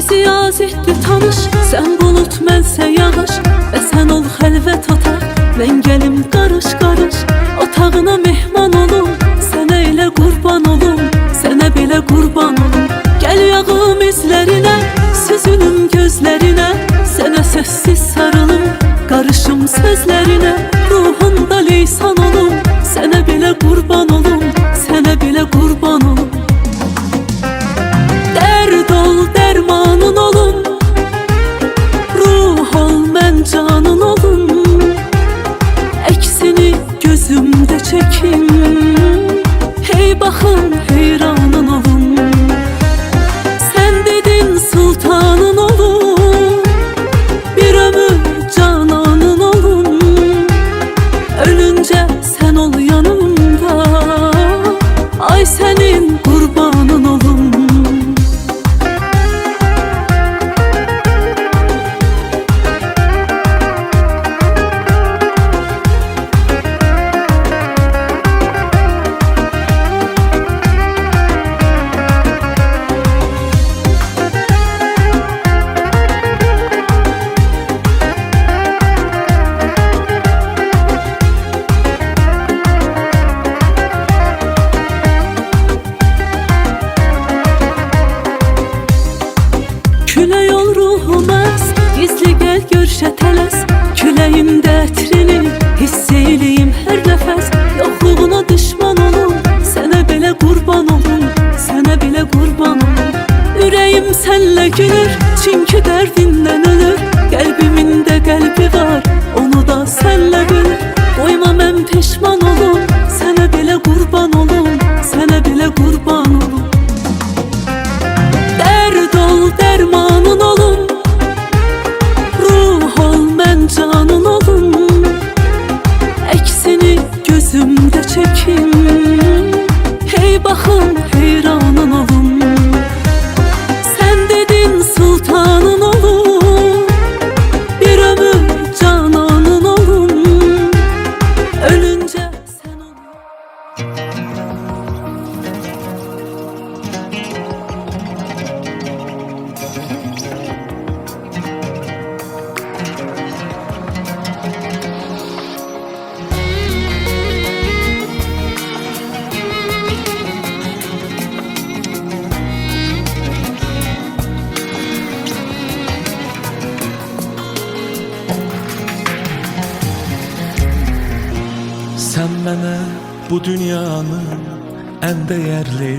Bizi yaz etdi tanış, sən bulut mənsə yağış. Və sən ol xəlvət otaq, mən gəlim qarış qarış. Otağına mehman olum, sənə elə qurban olum, sənə belə qurban olum. Gəl yağım izlərinə, süzülüm gözlərinə, sənə səssiz sarılım, qarışım sözlərinə. Ruhunda leysan olum, sənə belə qurban olum, sənə belə qurban olum. Dərd ol, dərmanın olum, ruh ol, mən canın olum. Əksini gözümdə çəkim, hey baxın heyranın olum. Sən dedin sultanın olum, bir ömür cananın olum. Ölüncə sən ol yanımda, ay sənin qurbanın olum. Külək ol ruhum əz, gizli gəl görşə tələs. Küləyimdə ətrini hiss eyləyim hər nəfəs. Yoxluğuna düşman olum, sənə belə qurban olum, sənə belə qurban olum. Ürəyim sənlə gülür, çünki dərdindən ölür. Qəlbimin də qəlbi var, onu da sənlə bölür. Qoyma mən peşman olum, sənə belə qurban olum, sənə belə qurban olum. Dərd ol, dərmanın olum, ruh ol, mən canın olum. Əksini gözümdə çəkim, hey baxın heyranın olum. Sən dedin sultanın olum, bir ömür cananın olum. Ölüncə sən olum. Sen mənə bu dünyanın ən dəyərli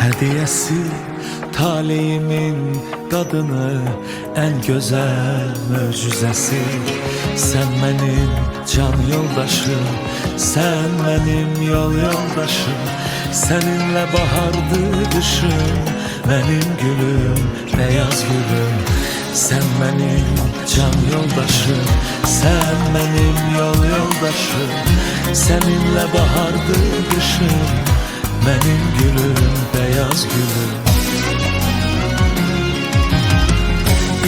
hədiyəsi, taleyimin qadını, ən gözəl möcüzəsi. Sən mənim can yoldaşım, sən mənim yol yoldaşım. Səninlə bahardı qışım, mənim gülüm, bəyaz gülüm. Sən mənim can yoldaşım, sən mənim yol yoldaşım. Səninlə bahardı qışım, mənim gülüm, bəyaz gülüm.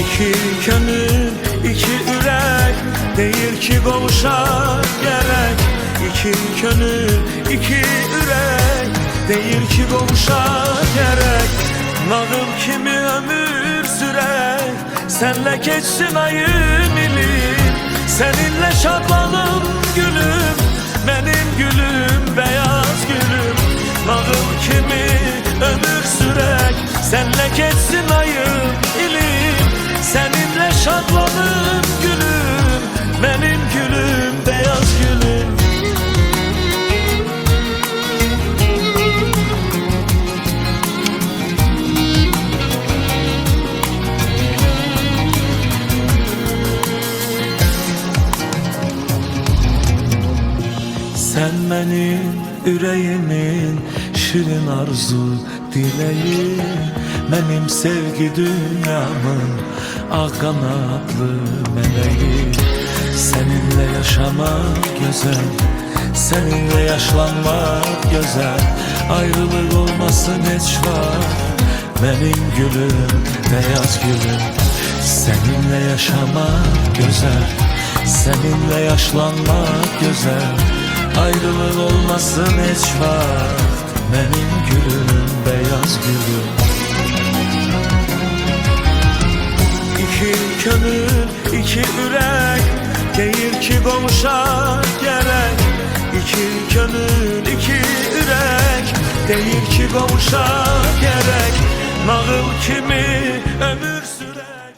İki könül, iki ürək, deyir ki qovuşar gərək. İki könül, iki ürək, deyir ki qovuşar gərək. Nağıl kimi ömür sürək, sənlə keçsin ayın ilim. Səninlə şadlanım gülüm, mənim gülüm, bəyaz gülüm. Nağıl kimi ömür sürək, sənlə keçsin ayın ilim. Səninlə şadlanım gülüm, mənim gülüm, bəyaz gülüm. Sən mənim ürəyimin şirin arzu diləyi, mənim sevgi dünyamın ağ qanadlı mələyi. Səninlə yaşamaq gözəl, səninlə yaşlanmaq gözəl. Ayrılıq olmasın heç vaxt, mənim gülüm, bəyaz gülüm. Səninlə yaşamaq gözəl, səninlə yaşlanmaq gözəl. Ayrılıq olmasın heç vaxt, mənim gülüm, bəyaz gülüm. iki ürək deyir ki qovuşaq gərək. İki könül, iki ürək deyir ki qovuşaq gərək. Nağıl kimi ömür sürək.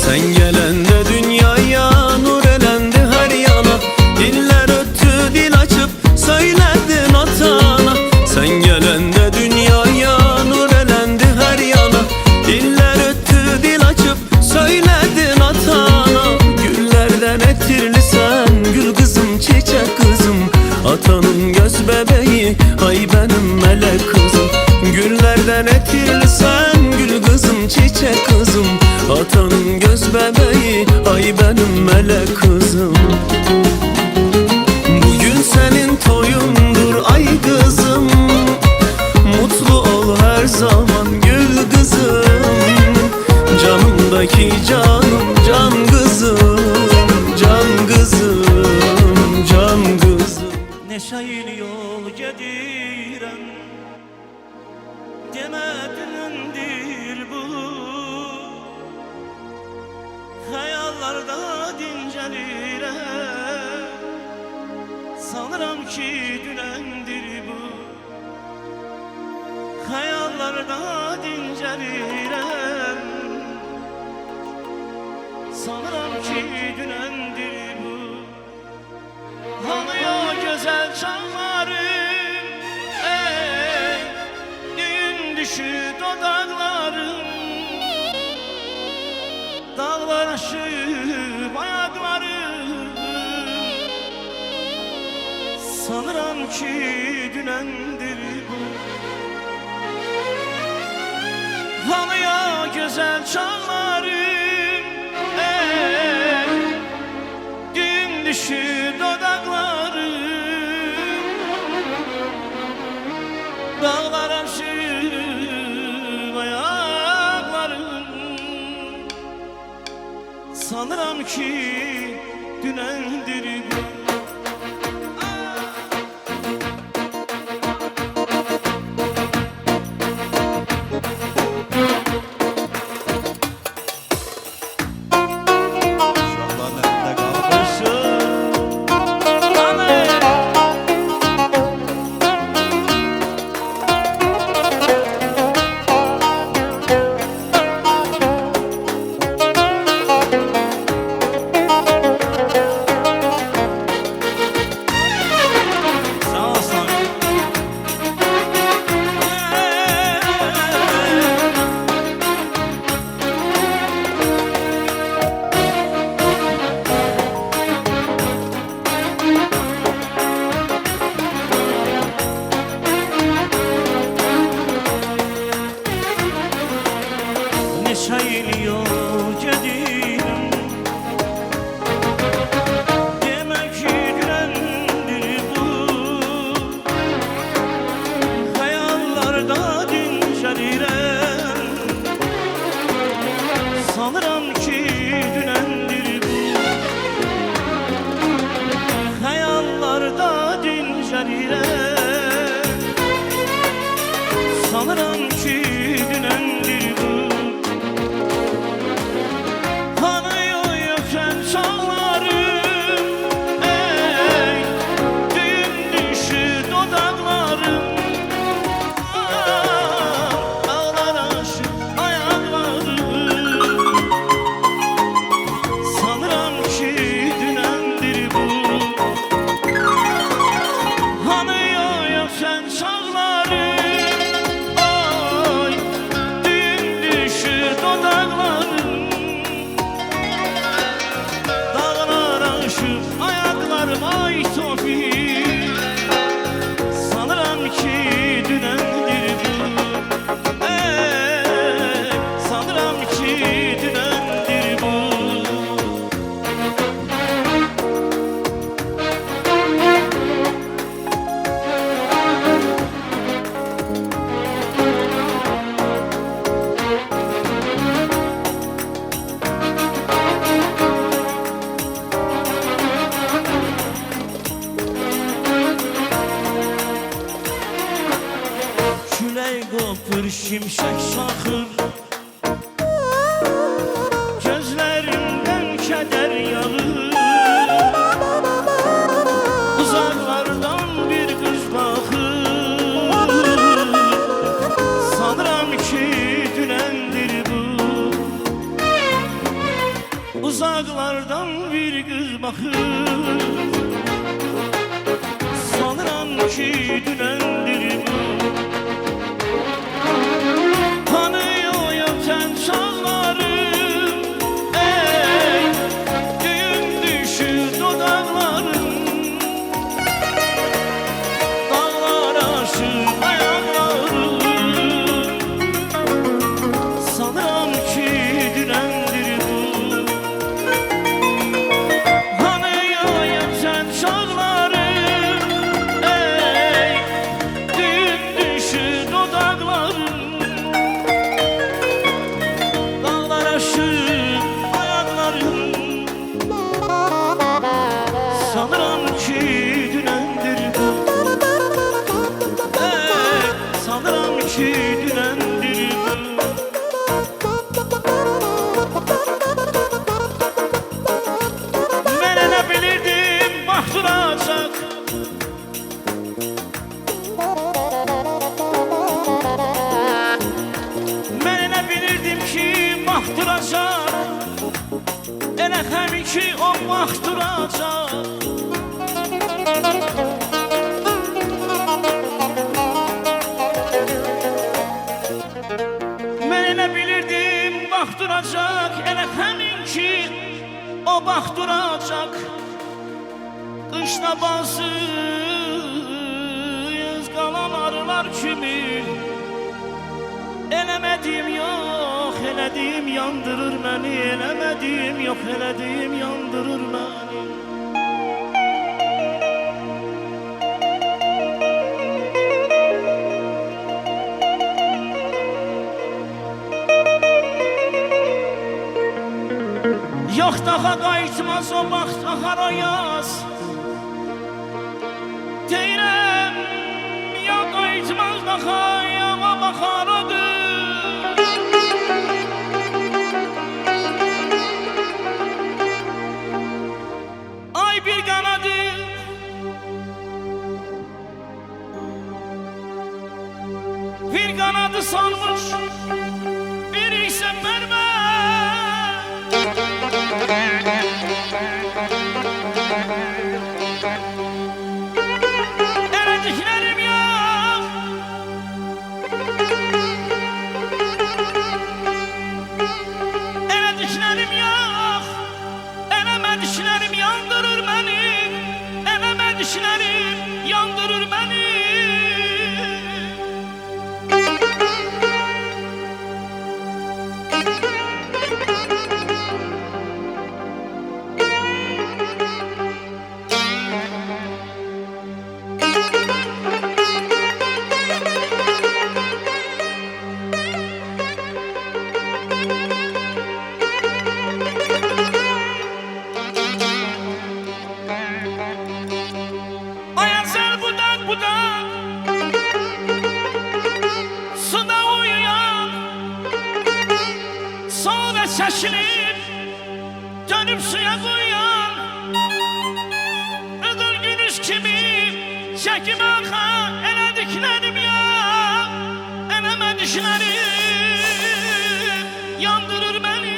Sen gelende dünyaya nur elendi her yana. Diller öttü dil açıp söyledin atana. Sen gelende dünyaya nur elendi her yana. Diller öttü dil açıp söyledin atana. Güllerden etirli sen gül kızım çiçek kızım. Atanın göz bebeği ay benim melek kızım. Güllerden etirli sen gül kızım çiçek kızım. Atanın göz bebeği ay benim melek kızım. Bugün senin toyundur ay kızım. Mutlu ol her zaman gül kızım. Canımdaki canım can kızım. Can kızım, can kızım. Neşəyil yol gedirəm, demədindir bu. Xəyallarda dincəlirəm, sanıram ki dünəndir bu. Xəyallarda dincəlirəm, sanıram ki dünəndir bu. Hanıyor güzel çanlarım, düğün düşü dodaklarım. Dağlar aşıp ayaklarım, sanıram ki dünendir bu. Hanıyor güzel çanlarım, düğün düşü dodaklarım. Dağlar aşıp ayaklarım, sanıram ki dünendir bu. Uşaqların əlində qalmışım. Amen. külək qopur, şimşək çaxır. Gözlərimdən kədər yağır. Uzaqlardan bir qız baxır. Sanıram ki dünəndir bu. Uzaqlardan bir qız baxır. Sanıram ki dünəndir bu. Tanıyayım sən çağlarım, ey düyün düşür dodaqlarım. Dağlar aşır ayaqlarım. Sanıram ki dünəndir bu. Tanıyayım sən çağlarım, ey düyün düşür dodaqlarım. Dağlar aşır ayaqlarım. Sanıram ki dünəndir bu. Sanıram ki dünəndir bu. Mən elə bilirdim vaxt duracaq. Mən elə bilirdim ki vaxt duracaq. Elə həmin ki o vaxt duracaq. Mən elə bilirdim vaxt duracaq. Elə həmin ki o vaxt duracaq. Qışda bazı yaz qalan arılar kimi. Eləmədim yox, elədim yandırır məni. Eləmədim yox, elədim yandırır məni. Yox daha qayıtmaz o vaxt axar o yaz. Deyirəm ya qayıtmaz daha yağa baxar odur. Ay bir qanadı bir qanadı salmış, bir isə mərmər. Elədiklərim yox, elədiklərim yox, eləmədiklərim yandırır məni, eləmədiklərim yandırır məni. Ayazel budak budak suda uyuyan, sonra şaşırıp dönüp suya koyan. Ödül gülüş kimi çekip arka. Elediklerim ya, elemediklerim yandırır beni.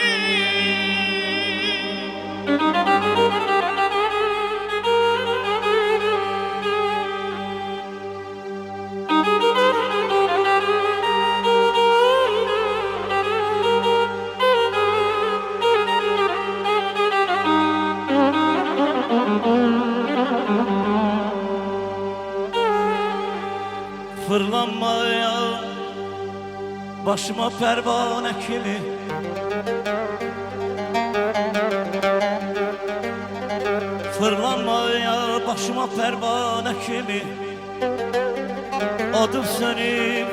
Fırlanmaya başıma pervane kimi. Fırlanmaya başıma pervane kimi. Adım sönüp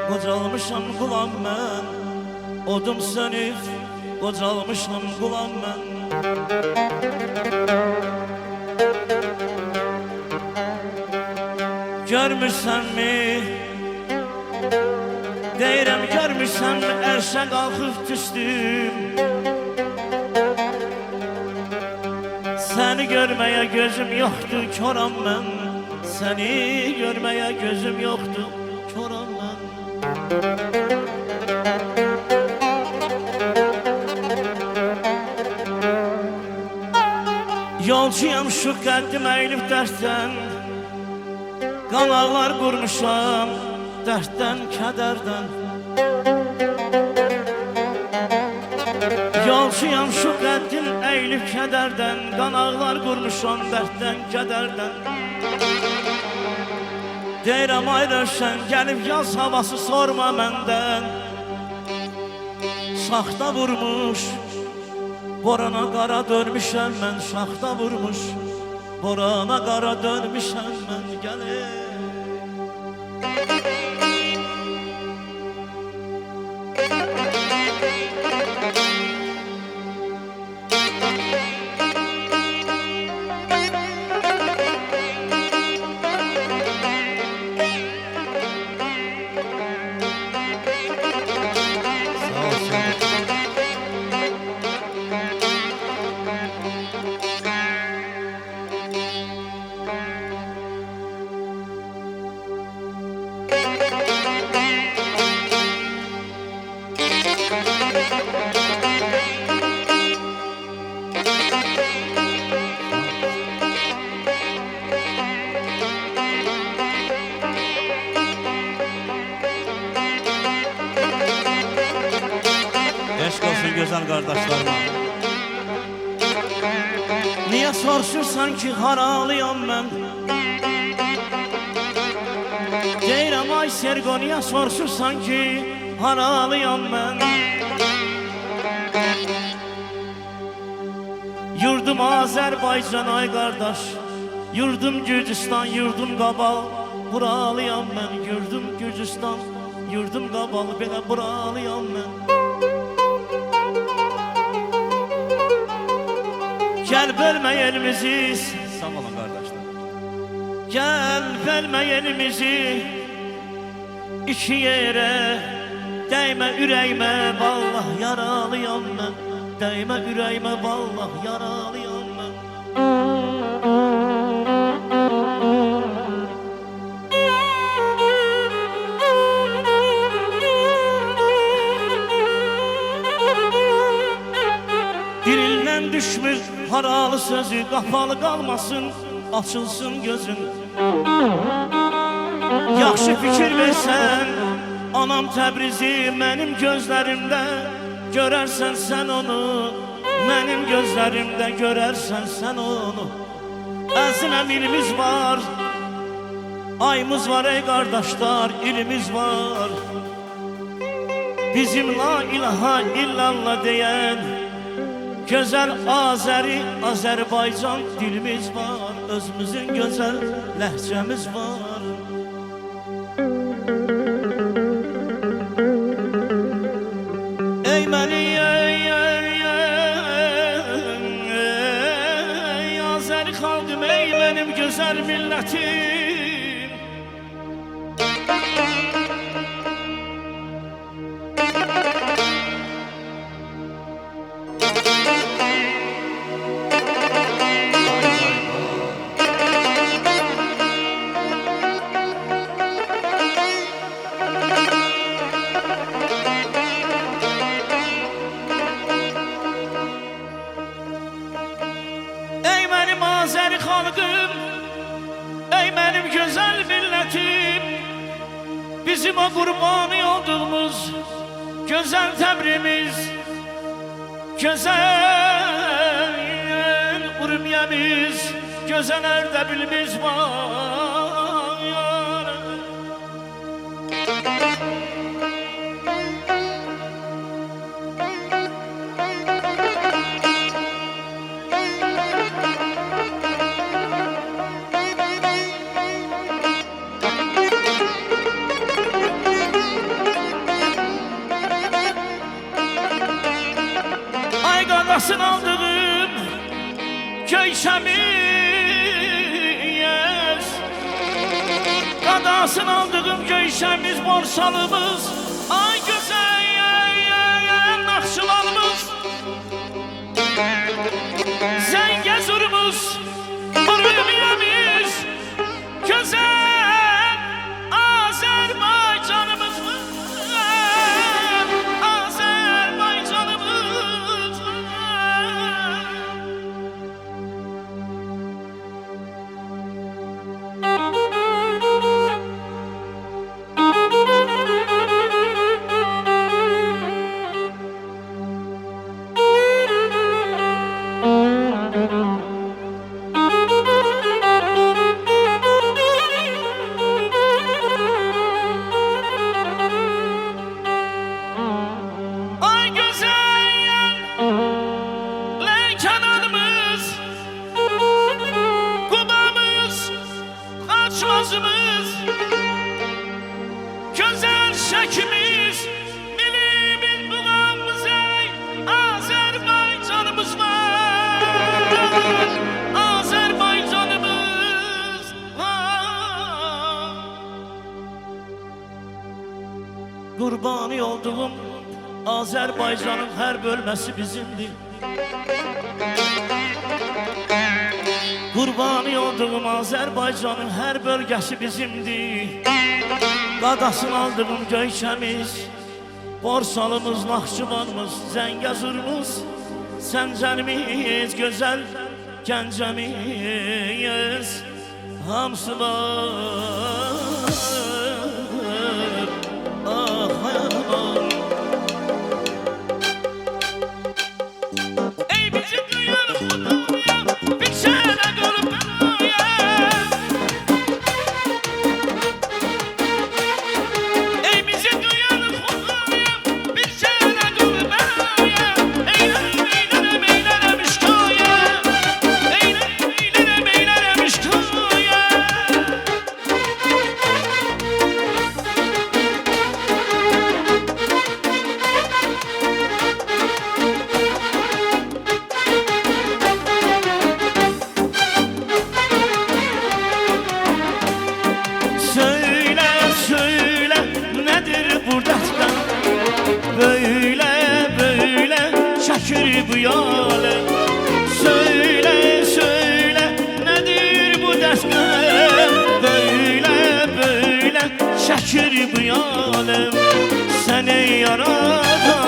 qocalmışam qulam mən. Odum sönüp qocalmışam qulam mən. Görmürsən mi görürsən ərşə qalxıb düşdüm. Səni görməyə gözüm yoxdur, koram mən. Səni görməyə gözüm yoxdur, koram mən. Yolcuyam şu qəddim əyilib dərddən, qanaqlar qurmuşam dərddən, kədərdən. Yolcuyam şu qəddim əyilib kədərdən, qanaqlar qurmuşam dərddən, kədərdən. Deyirəm ay Rövşən, gəlib yaz havası sorma məndən. Şaxta vurmuş, borana qara dönmüşəm mən. Şaxta vurmuş, borana qara dönmüşəm mən. Gəlib eşq olsun gözəl qardaşlarıma. Niyə soruşursan ki, haralıyam mən? Deyirəm ay Sergo, niyə soruşursan ki, haralıyam mən? Yurdum Azərbaycan ay qardaş, yurdum Gürcistan, yurdum Qabal, buralıyam mən. Yurdum Gürcistan, yurdum Qabal, belə buralıyam mən. Gel bölme elimizi, sağ olun kardeşler. Gel bölme elimizi iki yere, değme yüreğime, vallah yaralıyam ben. Değme yüreğime, vallah yaralıyam ben. Dilinden düşmüş haralı sözü, kapalı kalmasın, açılsın gözün. Yaxşı fikir versen, anam Təbrizi mənim gözlərimdə görərsən sən onu. Mənim gözlərimdə görərsən sən onu. Əzinem ilimiz var, ayımız var ey qardaşlar, ilimiz var. Bizim la ilahe illallah deyən gözəl Azəri, Azərbaycan dilimiz var. Özümüzün gözəl ləhcəmiz var. Ey məni, ey Azəri xalqım, ey mənim gözəl millətim. Azəri xalqım, ey mənim gözəl millətim. Bizim o qurbanı olduğumuz gözəl Təbrimiz, gözəl Urmiyəmiz, gözəl Ərdəbilimiz var. Qadasın aldığım göyşəmiz, qadasın aldığım göyşəmiz, borsalımız ay gözəl Zəngəzurumuz, Urmiyemiz, gözəl Azərbaycanımız, Azərbaycanımız. Ay gözəl Lənkənanımız, Qubamız, Qaçmazımız, gözəl Şəkimiz, Mili bil buğamız, ey Azərbaycanımız var, Azərbaycanımız var. Qurbanı olduğum Azərbaycanın hər bölməsi bizimdir. Qurbanı olduğum Azərbaycanın hər bölgəsi bizimdir. Qadasını aldığım Göyçəmiz, Borsalımız, Naxçıvanımız, Zəngəzurumuz, Səncərimiz, gözəl Gəncəmiz, hamısı var. Ah, hayatım. Ey bizi duyan Xudaya, bir sənə qolub bəlaya. Ey bizi duyan Xudaya, bir sənə qolub bəlaya. Eylərəm, eylərəm, eylərəm işkaya. Eylərəm, eylərəm, eylərəm işkaya. Söyle, söyle, nedir bu dertler? Böyle, böyle şaşır bu yâle. Söyle, söyle, nedir bu dertler? Böyle, böyle şaşır bu yâle. Seni yaradan,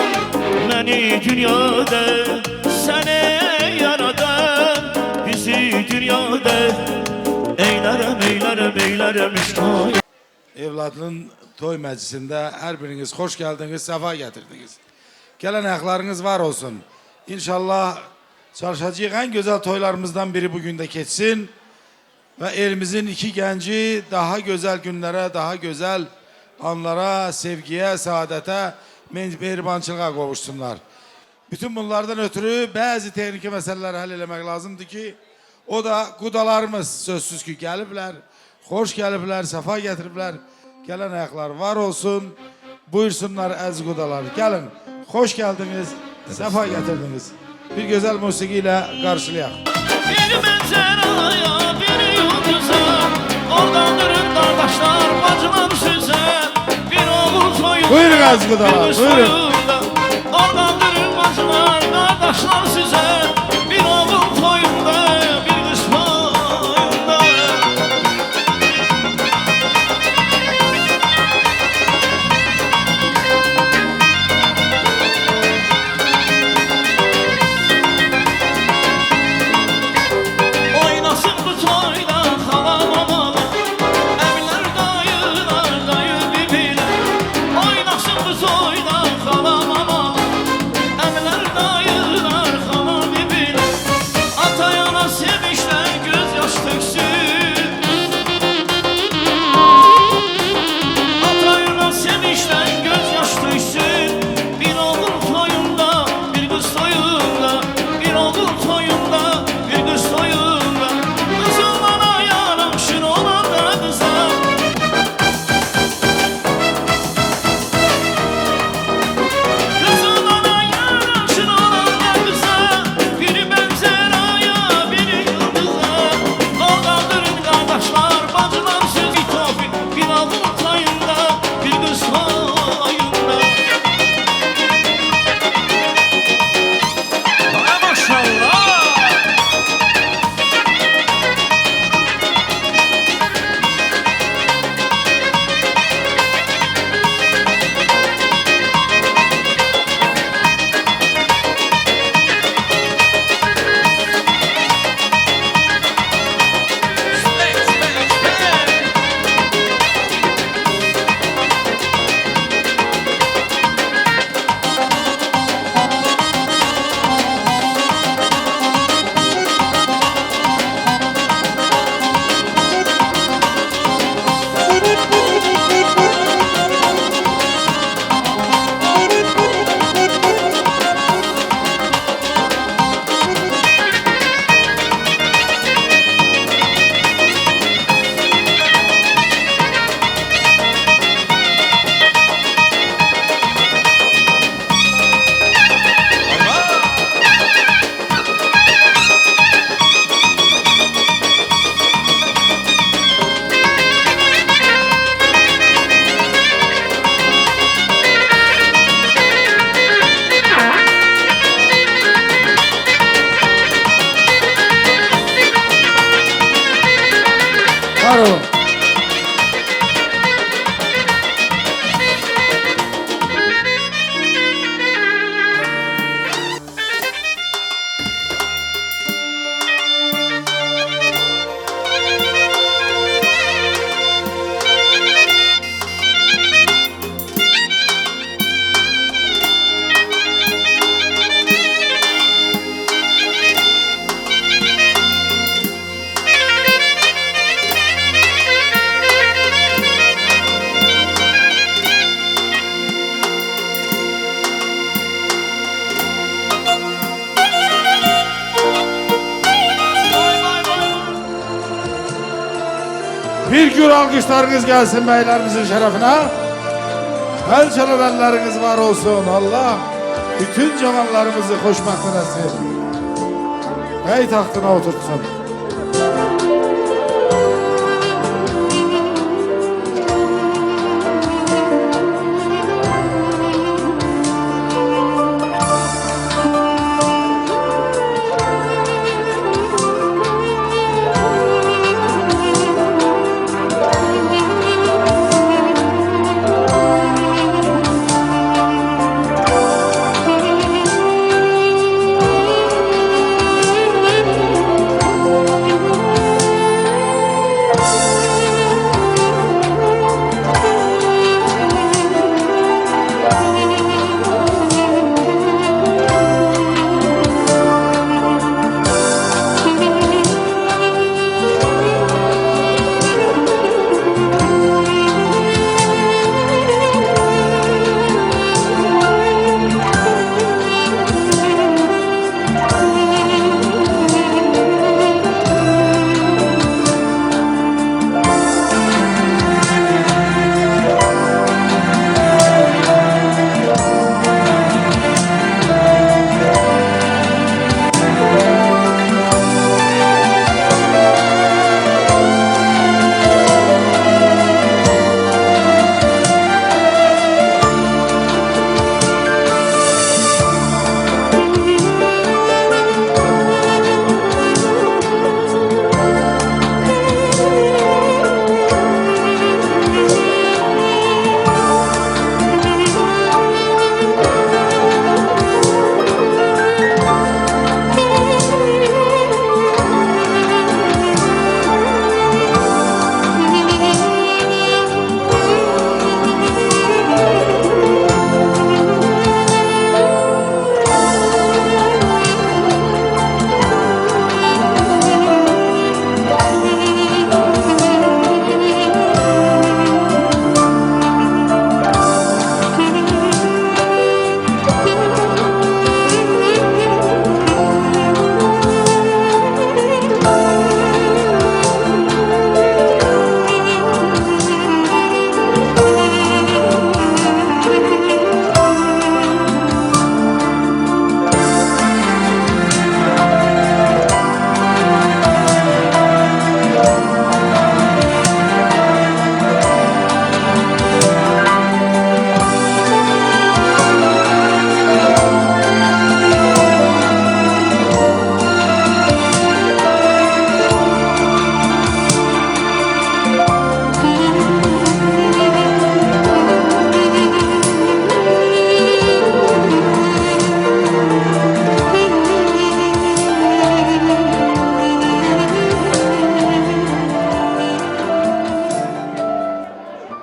beni dünyada. Seni yaradan, bizi dünyada. Eylərəm, eylərəm, eylərəm işkaya. Evladının toy məclisində hər biriniz xoş gəldiniz, səfa gətirdiniz. Gələn ayaqlarınız var olsun. İnşallah çalışacağıq ən gözəl toylarımızdan biri bugün də keçsin və elimizin iki gənci daha gözəl günlərə, daha gözəl anlara, sevgiyə, saadətə, mehribançılığa qovuşsunlar. Bütün bunlardan ötürü bəzi texniki məsələləri həll eləmək lazımdır ki, o da qudalarımız sözsüz ki gəliblər, xoş gəliblər, səfa gətiriblər. Gələn ayaqlar var olsun, buyursunlar əziz qudalar. Gəlin, xoş gəldiniz, səfa gətirdiniz. Bir gözəl musiqi ilə qarşılayaq. Bir mənzəraya, bir yulduza, oradan durun qardaşlar, bacılar sizə. Bir oğul soyunda, Buyurun əziz qudalar, bir qız buyurun. soyunda, oradan durun bacılar, qardaşlar sizə. Bir oğul soyunda, bir qız soyunda. Oynasın bu toyda xalam amala, əmlər dayılar, dayı bibilər. Oynasın bu toyda xalam amala, əmlər dayılar, xalam alkışlarınız gelsin beylerimizin şerefine. El çalıp elleriniz var olsun. Allah bütün cavanlarımızı hoşbahtın etsin. Bey tahtına oturtsun.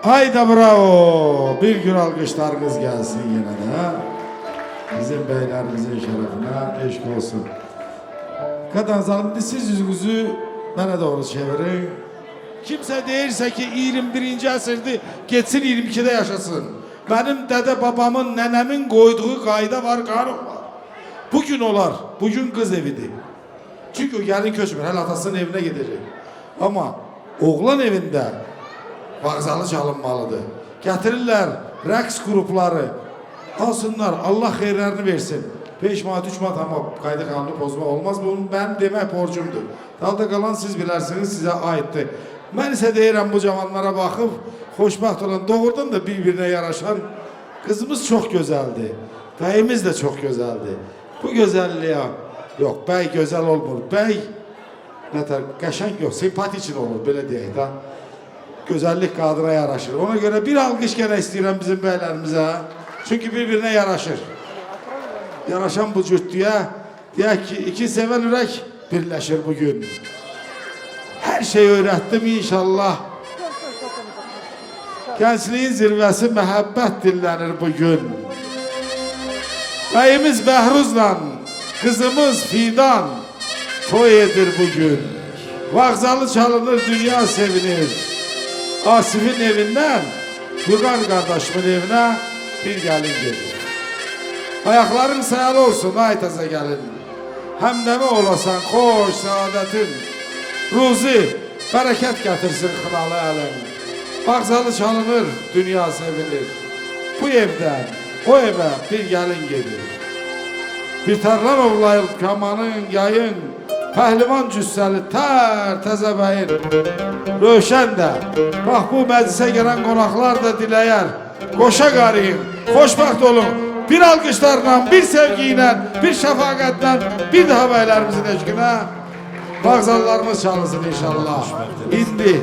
Hayda bravo. Bir gün alkışlarınız gelsin yine de. Bizim beylerimizin şerefine eşk olsun. Kadın zalim siz yüzünüzü bana doğru çevirin. Kimse değilse ki 21. əsrdir, geçsin 22'de yaşasın. Benim dede babamın, nenemin koyduğu kayda var, kanun var. Bugün olar, bugün kız evidir. Çünkü o gelin köçmür, her atasının evine gidecek. Ama oğlan evinde vağzalı çalınmalıdır. Getirirler rəqs grupları. Alsınlar, Allah xeyirlərini versin. 5 manat, 3 manat ama kaydı kanunu pozma olmaz. Bunun ben demək borcumdur. Dalda qalan siz bilərsiniz, sizə aiddir. Mən isə deyirəm bu cavanlara baxıb, xoşbaxt olan, doğrudan da bir-birinə yaraşan kızımız çok güzeldi. Bəyimiz de çok güzeldi. Bu güzelliğe, yok bəy güzel olmur. Bəy nətər, qəşəng yok, sempati için olur, belə deyək da. Güzellik kadına yaraşır. Ona göre bir alkış gene istiyorum bizim beylerimize. Çünkü birbirine yaraşır. Yaraşan bu cürtlüğe diye ki iki seven yürek birleşir bugün. Her şeyi öğrettim inşallah. Gençliğin zirvesi mehabbet dillenir bugün. Beyimiz Behruz'la kızımız Fidan toy edir bugün. Vağzalı çalınır, dünya sevinir. Asif'in evinden Turgan kardeşimin evine bir gelin gelir. Ayakların sayılı olsun ay taze gelin. Hem de mi olasan hoş saadetin. Ruzi Bereket getirsin kralı elin. Bağzalı çalınır, dünya sevinir. Bu evden o eve bir gelin gelir. Bir tarlan ovlayıp kamanın, yayın, pəhlivan cüssəli təzə bəyin. Rövşən də, bax bu məclisə gələn qonaqlar da diləyər. Qoşa qarıyın, xoşbəxt olun. Bir alqışlarla, bir sevgi ilə, bir şəfaqətlə, bir daha bəylərimizin eşqinə bağzallarımız çalınsın inşallah. İndi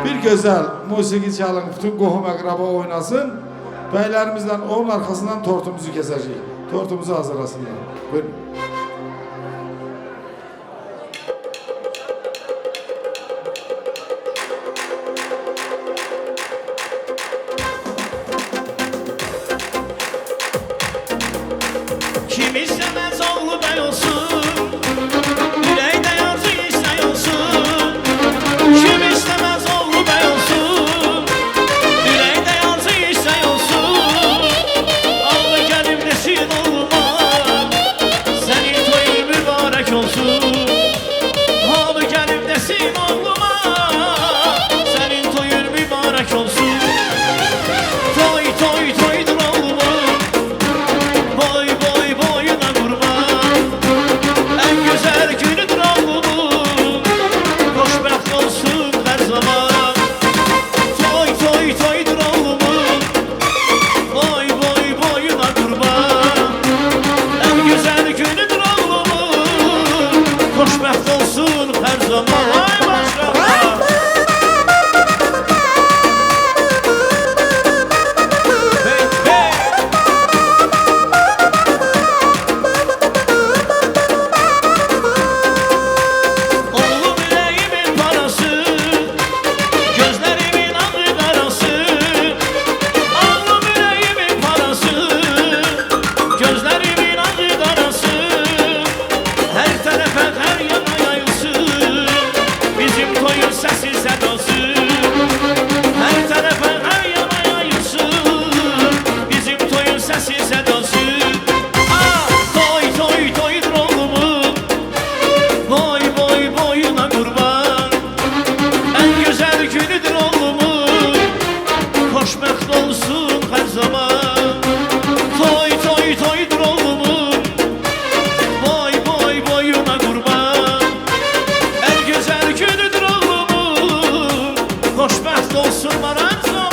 bir gözəl musiqi çalın, bütün qohum əqraba oynasın. Bəylərimizlə onun arxasından tortumuzu kesəcəyik. Tortumuzu hazırlasınlar. Buyurun. Kim istemez oğlu bey olsun, yüreğde yazı istey olsun. Kim istemez oğlu bey olsun, yüreğde yazı istey olsun. Al gelip desin oğluma, senin toyun mübarek olsun. Al gelip desin oğluma, senin toyun mübarek olsun. Toy toy toydur oğlumun, boy boy boyuna kurban. En güzel günüdür oğlumun, hoşbext olsun her zaman. Toy toy toydur oğlumun, boy boy boyuna kurban. En güzel günüdür oğlumun, hoşbext olsun her zaman. Ay maşallah. Hey, hey. Oğlum yüreğimin parası, gözlerimin ağı karası. Oğlum yüreğimin parası, gözlerimin ağı karası. Her tarafa her yana yayılsın, bizim toyun sesi sedası. Her tarafa her yana yayılsın, bizim toyun sesi sedası. Ah, toy toy toydur oğlumun, boy boy boyuna kurban. En güzel günüdür oğlumun, hoşbext olsun her zaman. Toy toy toydur oğlumun, boy boy boyuna kurban. En güzel günüdür oğlumun, hoşbext olsun her zaman.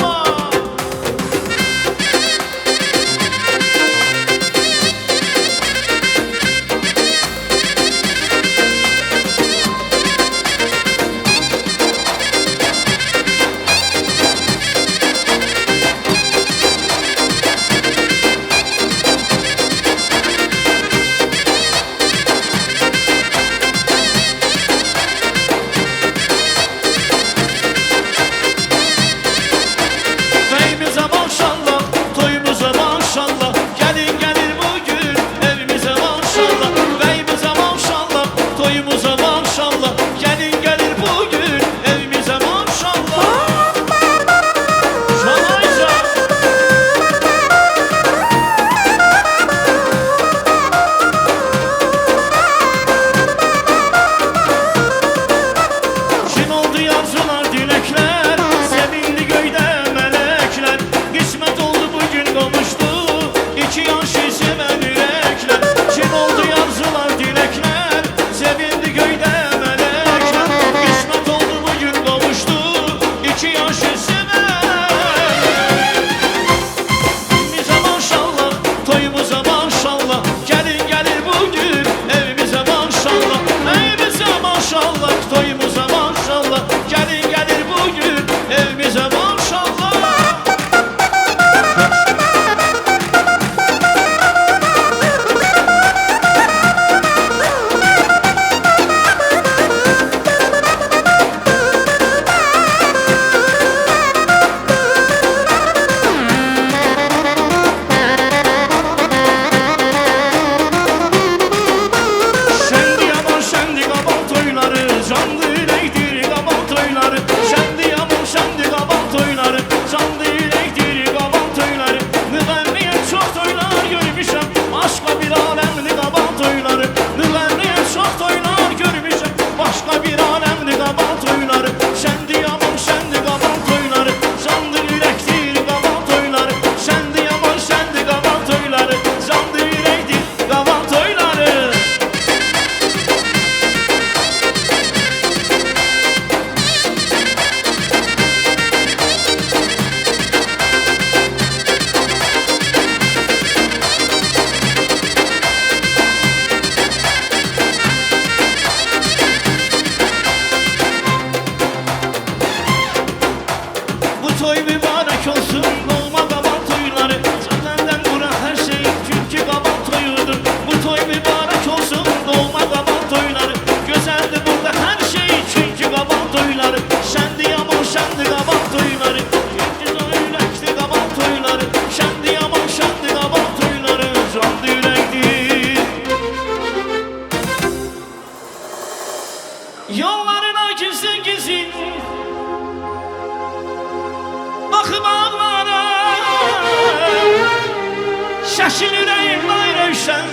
Yeşil yüreğim ay rövşen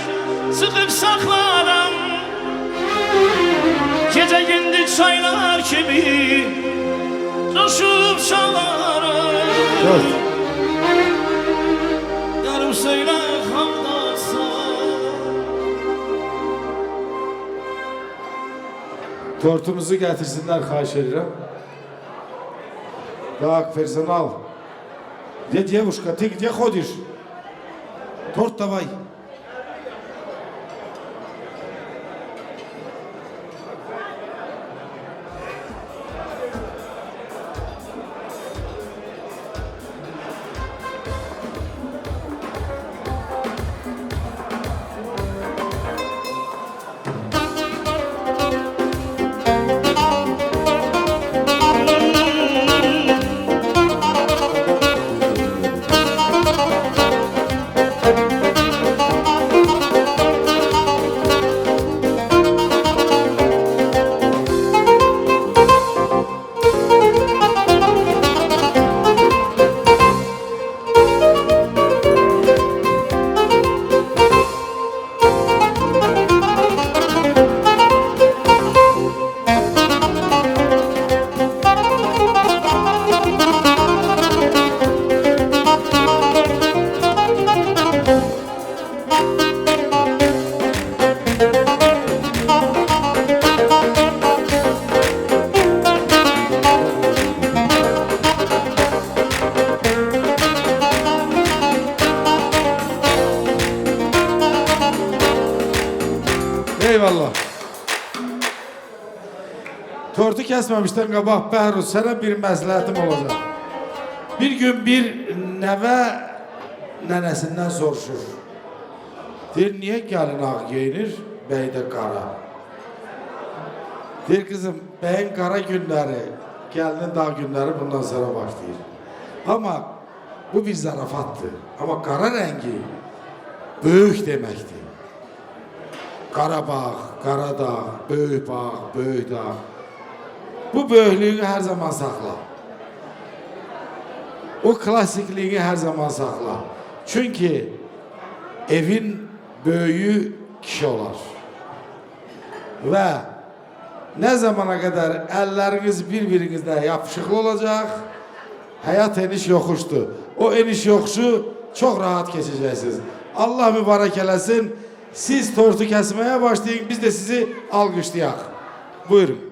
sıkıp saklarım. Gece gündüz çaylar gibi coşup çalarım. Dört. Yarım söyle hamdolsun. Tortumuzu getirsinler xahiş edirəm. Так, персонал. Где девушка? Ты где ходишь? Торт давай. Eyvallah. Tortu kesmemişten qabaq Bəhruz sənə bir məsləhətim olacaq. Bir gün bir nəvə nənəsindən soruşur. Deyir, niyə gəlin ağ geyinir, bəy də qara? Deyir, kızım, bəyin qara günləri, gəlinin dağ günləri bundan sonra başlayır. Ama bu bir zarafatdır. Ama qara rəngi böyük deməkdir. Qarabağ, Qaradağ, Böyük Bağ, Böyük Dağ. Bu böyüklüğünü her zaman sakla. O klasikliğini her zaman sakla. Çünkü evin böyüğü kişi olar. Ve ne zamana kadar elleriniz birbirinizle yapışıklı olacak, hayat eniş yokuştu. O eniş yokuşu çok rahat geçeceksiniz. Allah mübarek eləsin. Siz tortu kesmeye başlayın, biz de sizi alkışlayak. Buyurun.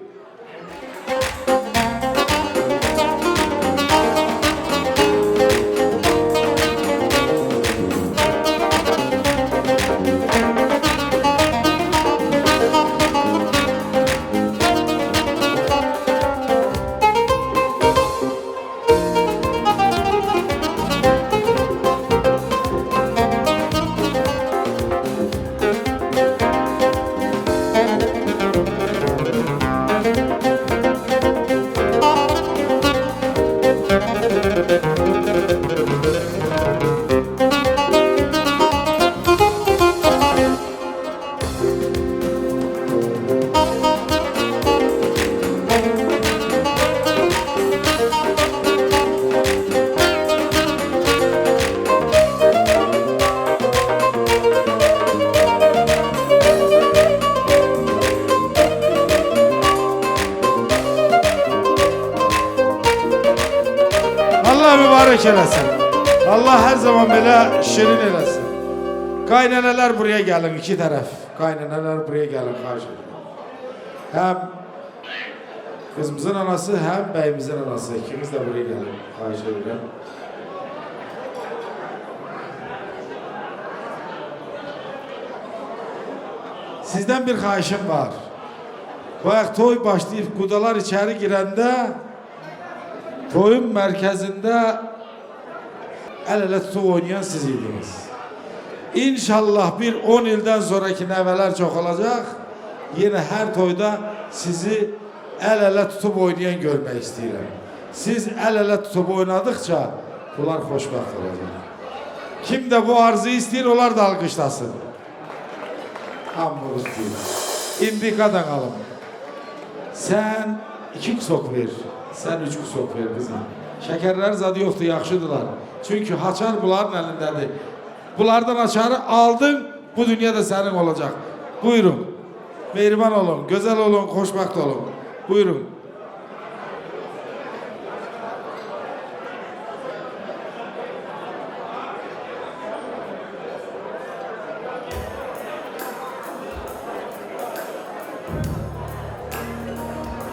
Allah mübarek eləsin. Allah her zaman böyle şirin eləsin. Kayneneler buraya gelin, iki taraf. Kayneneler buraya gelin karşı. Hem kızımızın anası hem beyimizin anası. İkimiz de buraya gelin karşı. Sizden bir xahişim var. Bayaq toy başlayıp kudalar içeri girende toyun merkezinde el ele tutup oynayan siz idiniz. İnşallah bir 10 ilden sonraki neveler çok olacak. Yine her toyda sizi el ele tutup oynayan görmek istiyorum. Siz el ele tutup oynadıkça bunlar xoşbəxt olacak. Kim de bu arzuyu istiyor, onlar da alkışlasın. Hamburg değil. İndikadan alın. Sen 2 kusok ver. Sen 3 kusok ver kızım. Şekerler zadı yoktu, yaxşıdılar. Çünkü haçar bunların elindədir. Bunlardan açarı aldın, bu dünyada senin olacak. Buyurun. Mehriban olun, güzel olun, hoşbakt olun. Buyurun.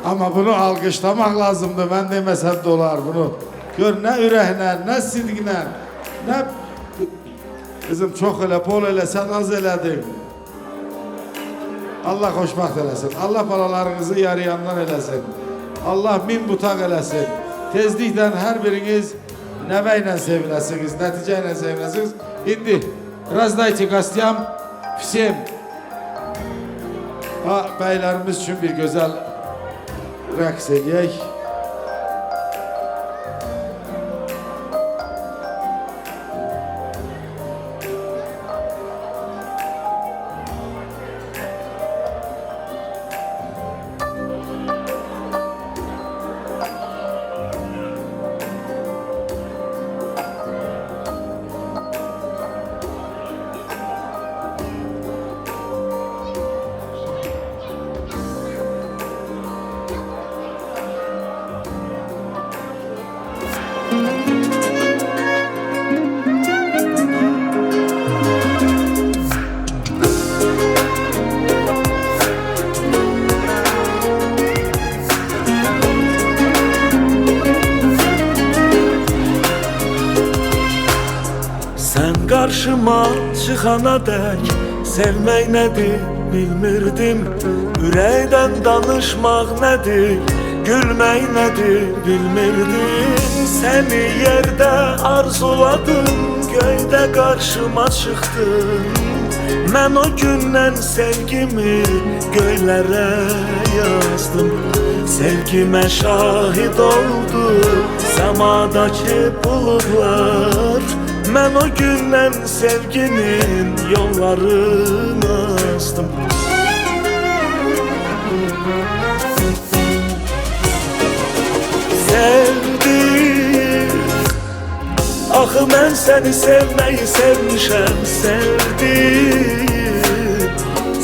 Ama bunu alkışlamak lazımdı. Ben demesem dolar bunu. Gör ne ürəklə, ne sidqlə, ne... Kızım çok elə, bol elə, sen az elədin. Allah xoşbaxt eləsin. Allah balalarınızı yarayandan eləsin. Allah min butaq eləsin. Tezliklə hər biriniz nəvə ilə seviləsiniz, nəticə ilə seviləsiniz. İndi razdayçı qastyam всем. Bəylərimiz üçün bir gözəl rəqs eləyək. Karşıma çıxana dək sevmək nədir bilmirdim. Ürəkdən danışmaq nədir, gülmək nədir bilmirdim. Səni yerdə arzuladım, göydə qarşıma çıxdın. Mən o gündən sevgimi göylərə yazdım. Sevgimə şahid oldu səmadakı buludlar. Mən o gündən sevginin yollarını azdım. Sevdim, axı mən səni sevməyi sevmişəm, sevdim.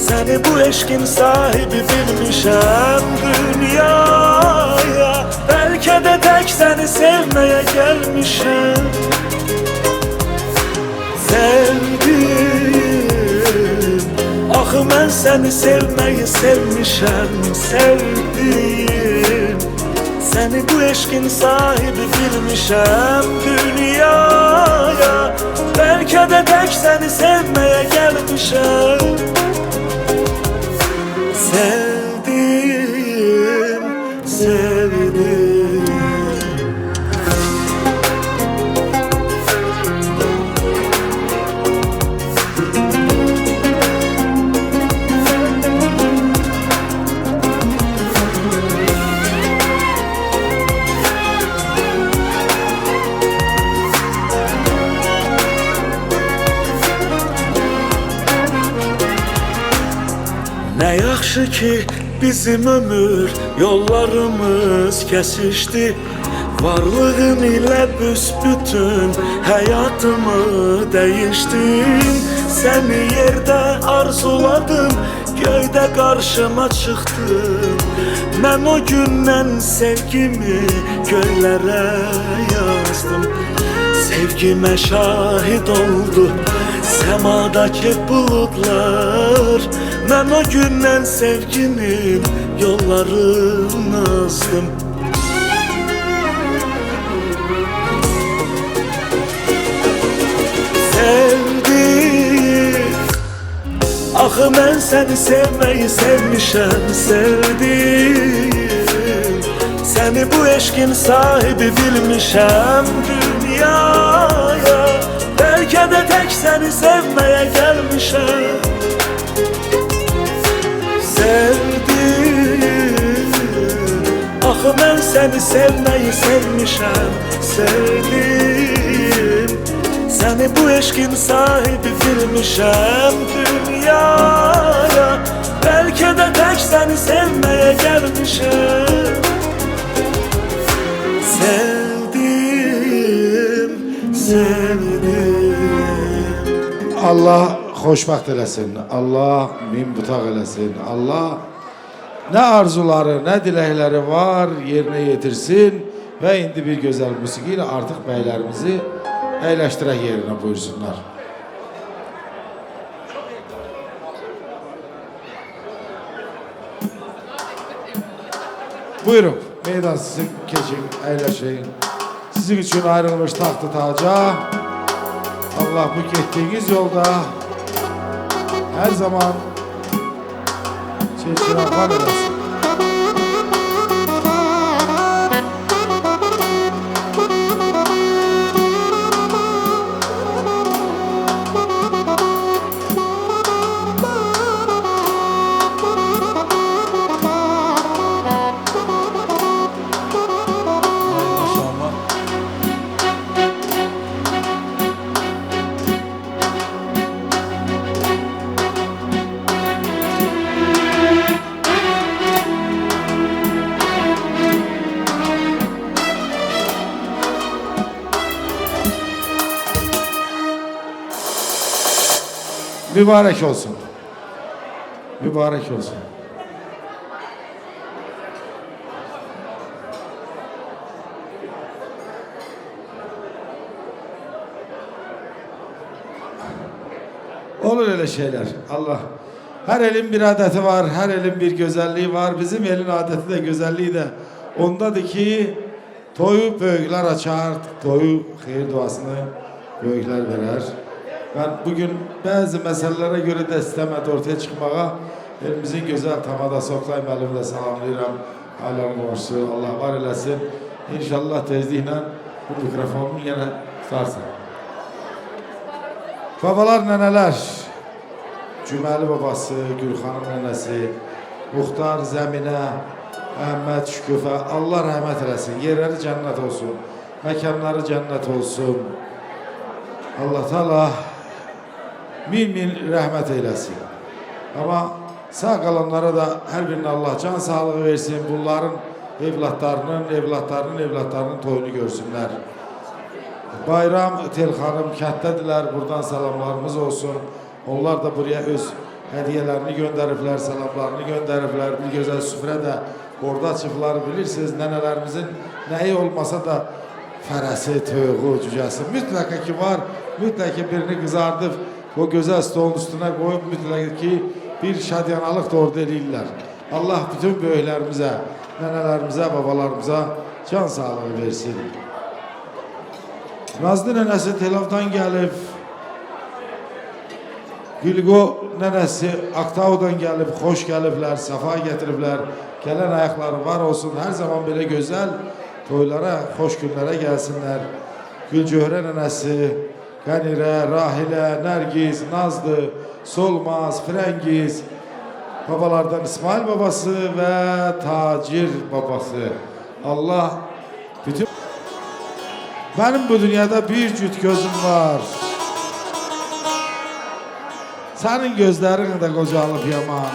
Səni bu eşkin sahibi bilmişəm dünyaya. Bəlkə də tək səni sevməyə gəlmişəm. Sevdim, axı mən səni sevməyi sevmişəm, sevdim. Səni bu eşkin sahibi bilmişəm dünyaya. Bəlkə də tək səni sevməyə gəlmişəm. Sevdim, sevdim. Nə yaxşı ki bizim ömür yollarımız kəsişdi. Varlığın ilə büsbütün həyatımı dəyişdin. Səni yerdə arzuladım, göydə qarşıma çıxdın. Mən o gündən sevgimi göylərə yazdım. Sevgimə şahid oldu səmadakı buludlar. Mən o gündən sevginin yollarını azdım. Sevdim, axı mən səni sevməyi sevmişəm, sevdim. Səni bu eşkin sahibi bilmişəm dünyaya. Bəlkə də tək səni sevməyə gəlmişəm. Sevdim, axı mən səni sevməyi sevmişəm, sevdim. Səni bu eşkin sahibi bilmişəm dünyaya. Bəlkə də tək səni sevməyə gəlmişəm. Sevdim, sevdim. Allah xoşbəxt eləsin. Allah min butaq eləsin. Allah nə arzuları, nə diləkləri var yerinə yetirsin və indi bir gözəl musiqi ilə artıq bəylərimizi əyləşdirək yerinə buyursunlar. Buyurun, meydan sizin keçin, əyləşin. Sizin üçün ayrılmış taxtı taca. Allah bu getdiyiniz yolda her zaman çeşitler eləsin. Mübarek olsun. Mübarek olsun. Olur öyle şeyler. Allah. Her elin bir adeti var, her elin bir güzelliği var. Bizim elin adeti de güzelliği de ondadır ki toyu böyükler açar, toyu hayır duasını böyükler verer. Ben bugün bazı meselelere göre de istemedi ortaya çıkmağa. Elimizin güzel tamadası Oktay müəllimə də salamlayıram. Alan qarşı Allah var eləsin. İnşallah tezliklə bu mikrofonunu yenə tutarsın. Babalar, nənələr, Cüməli babası, Gülxanım nənəsi, Muxtar, Zəminə, Əhməd, Şüküfə, Allah rəhmət eləsin. Yerləri cənnət olsun, məkanları cənnət olsun. Allah Teala min rəhmət eyləsin. Amma sağ qalanlara da hər birinə Allah can sağlığı versin. Bunların evlatlarının toyunu görsünlər. Bayram Telxanım kətdədirlər. Buradan salamlarımız olsun. Onlar da buraya öz hədiyələrini göndəriblər, salamlarını göndəriblər. Bir gözəl süfrə də orada çıxıblar. Bilirsiniz, nənələrimizin nəyi olmasa da fərəsi, toyuğu, cücəsi mütləq ki var. Mütləq ki birini qızardıb o gözəl stolun üstünə qoyub mütləq ki bir şadyanalıq da orada eləyirlər. Allah bütün böyüklərimizə, nənələrimizə, babalarımıza can sağlığı versin. Nazlı nənəsi Telavdan gəlib. Gülgo nənəsi Aktaudan gəlib, xoş gəliblər, səfa gətiriblər. Gələn ayaqları var olsun, hər zaman belə gözəl toylara, xoş günlərə gəlsinlər. Gülcöhrə nənəsi, Qənirə, Rahilə, Nərgiz, Nazlı, Solmaz, Frəngiz, babalardan İsmail babası və Tacir babası. Allah bütün... Benim bu dünyada bir cüt gözüm var. Senin gözlerin de qocalıb yaman.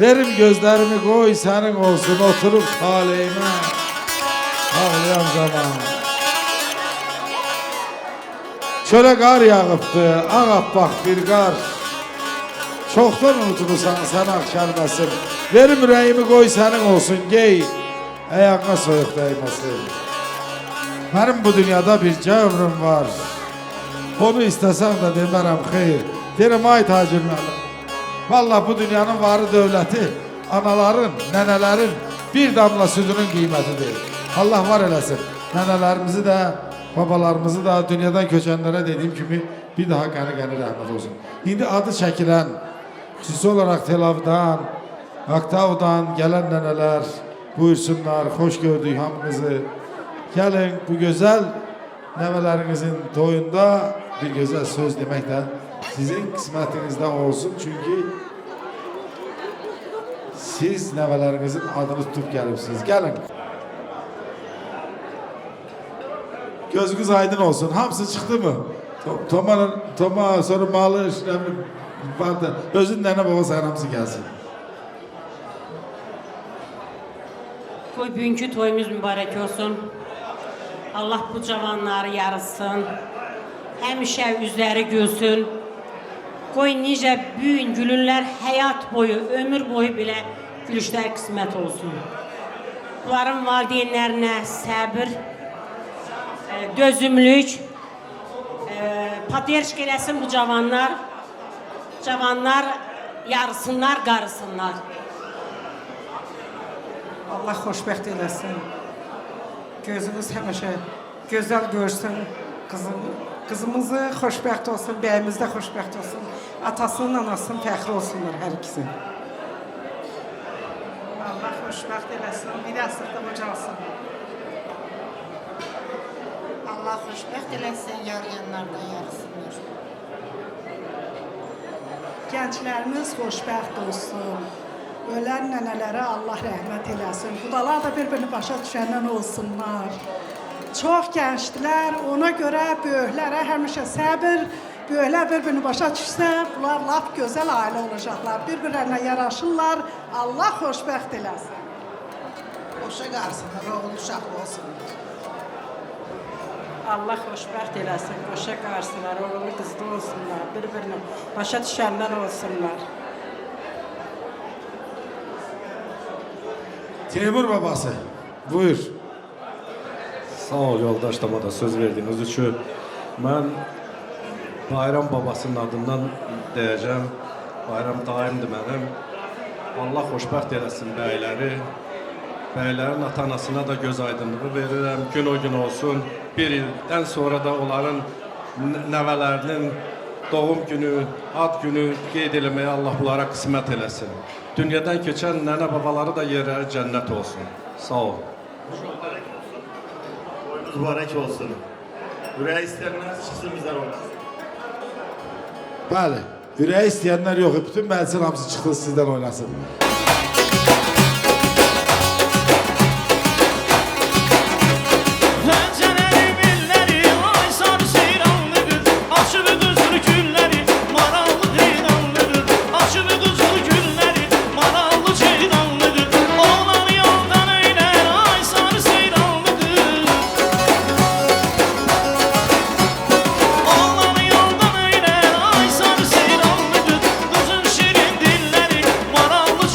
Verim gözlerimi koy senin olsun, oturup taleyime ağlayan zaman. Çölə qar yağıbdı, ağappaq bir qar. Çoxdan unutmuşsan sən ağ kəlməsin. Verim ürəyimi qoy sənin olsun, gey, ayağına soyuq dəyməsin. Mənim bu dünyada bir cəvrüm var. Onu istəsən də demərəm xeyr. Deyirəm, ay Tacir müəllim. Vallahi bu dünyanın varı dövləti, anaların, nənələrin bir damla südünün qiymətidir. Allah var eləsin. Nənələrimizi də, babalarımızı da dünyadan köçənlərə dediyim kimi bir daha qəni rəhmət olsun. İndi adı çəkilən, xüsusi olaraq Telavdan, Aktaudan gələn nənələr buyursunlar, xoş gördük hamınızı. Gəlin bu gözəl nəvələrinizin toyunda bir gözəl söz demək də sizin qismətinizdə olsun. Çünki siz nəvələrinizin adını tutub gəlibsiniz. Gəlin. Gözünüz aydın olsun. Hamısı çıxdı mı? Toma, sonra malı, vardı. Özün nənə baba sayın hamısı gəlsin. Bugünkü toyumuz mübarək olsun. Allah bu cavanları yarısın. Həmişə üzləri gülsün. Qoy necə büyün, gülünlər həyat boyu, ömür boyu belə gülüşlər qismət olsun. Bunların valideynlərinə səbir, dözümlük, paterşk eləsin bu cavanlar. Cavanlar yarısınlar, qarısınlar. Allah xoşbəxt eləsin. Gözünüz həmişə gözəl görsün. Qızımızı xoşbəxt olsun, bəyimiz də xoşbəxt olsun. Atasının, anasının fəxri olsunlar hər ikisi. Allah xoşbəxt eləsin, bir əsrdə ucalsın. Allah xoşbəxt eləsin, yarayanlardan yarısınlar. Gənclərimiz xoşbəxt olsun. Ölən nənələrə Allah rəhmət eləsin. Qudalar da bir-birini başa düşəndən olsunlar. Çox gəncdilər, ona görə böyüklərə həmişə səbir, böyüklər bir-birini başa düşsə, bunlar lap gözəl ailə olacaqlar. Bir-birlərinə yaraşırlar, Allah xoşbəxt eləsin. Xoşa qarsınlar, oğul uşaqlı olsunlar. Allah xoşbəxt eləsin, xoşa qarsınlar, oğlu qızlı olsunlar, bir-birini başa düşənlər olsunlar. Teymur babası, buyur. Sağ ol yoldaşlarıma da söz verdiğiniz için. Ben Bayram babasının adından deyəcəm. Bayram daimdir mənim. Allah xoşbəxt eləsin bəyləri. Bəylərin ata-anasına da göz aydınlığı verirəm. Gün o gün olsun. Bir ildən sonra da onların nəvələrinin doğum günü, ad günü qeyd eləməyə Allah bunlara qismət eləsin. Dünyadan keçən nənə babaları da yerləri cənnət olsun. Sağ ol. Mübarək olsun. Ürək istəyənlər çıxsın bizlər oynasın. Bəli, ürəyi istəyənlər yox, bütün məclisin hamısı çıxdı sizdən oynasın. Maralı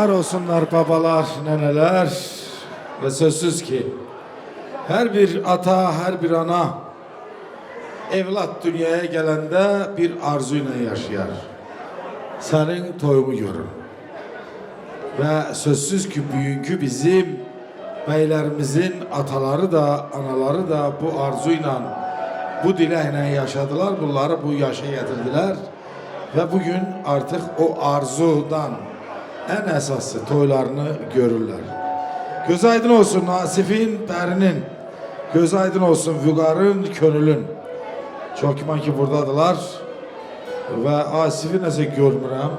Var olsunlar babalar, neneler ve sözsüz ki her bir ata, her bir ana evlat dünyaya gelende bir arzuyla yaşayar. Senin toyumu görün. Ve sözsüz ki bugünkü bizim beylerimizin ataları da anaları da bu arzuyla, bu dilekle yaşadılar. Bunları bu yaşa getirdiler. Ve bugün artık o arzudan en esası toylarını görürler. Göz aydın olsun Nasif'in, Pərinin. Göz aydın olsun Vüqar'ın, Könül'ün. Çok iman ki buradadılar. Ve Asif'i nəsə görmürəm.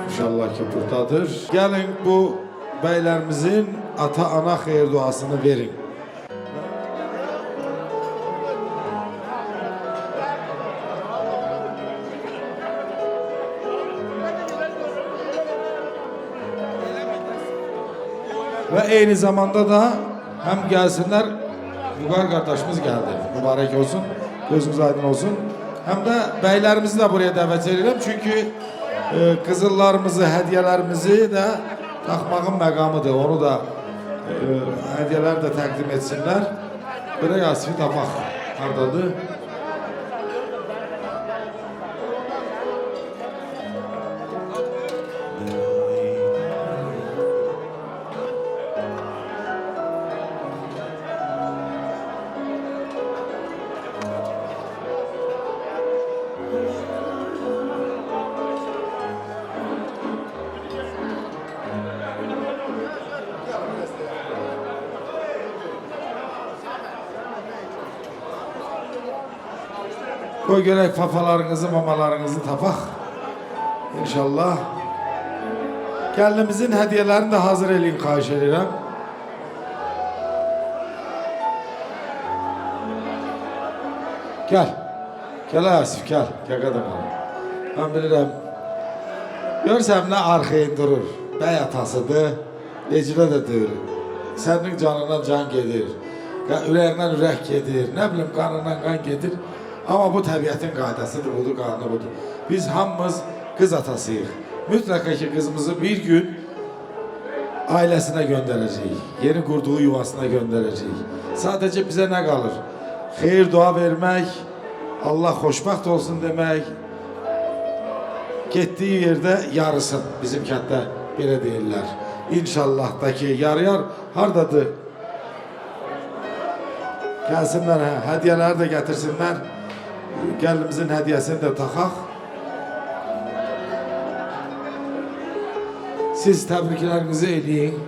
İnşallah ki buradadır. Gelin bu beylerimizin ata-ana xeyir duasını verin. Ve aynı zamanda da hem gelsinler, Vüqar kardeşimiz geldi. Mübarek olsun, gözünüz aydın olsun. Hem de beylerimizi de buraya davet edelim. Çünkü kızıllarımızı, hediyelerimizi de takmağın məqamıdır. Onu da hediyeler de təqdim etsinler. Böyle Yasifi tapak hardadır. Koy görək fafalarınızı, mamalarınızı tapak. İnşallah. Gəlinimizin hediyelerini de hazır eləyin, xahiş edirəm. Gel. Gel Asif, gel. Gel kadın hanım. Ben bilirəm. Görsəm nə arxayın durur. Bəy atasıdır. Ecrə də deyil. Sənin canından can gedir. Ürəyindən ürək gedir. Nə bilim qanından qan gedir. Ama bu təbiətin qaydasıdır, budur, qanunu budur. Biz hamımız kız atasıyıq. Mütləqa ki kızımızı bir gün ailesine göndereceğiz. Yeni kurduğu yuvasına göndereceğiz. Sadece bize ne kalır? Xeyir dua vermek, Allah xoşbaxt olsun demek, getdiyi yerde yarısın. Bizim kənddə belə deyirlər. İnşallah da ki yarıyar hardadır? Gelsinler, hediyeleri de getirsinler. Gəlinimizin hediyesini de takaq. Siz təbriklərinizi eləyin.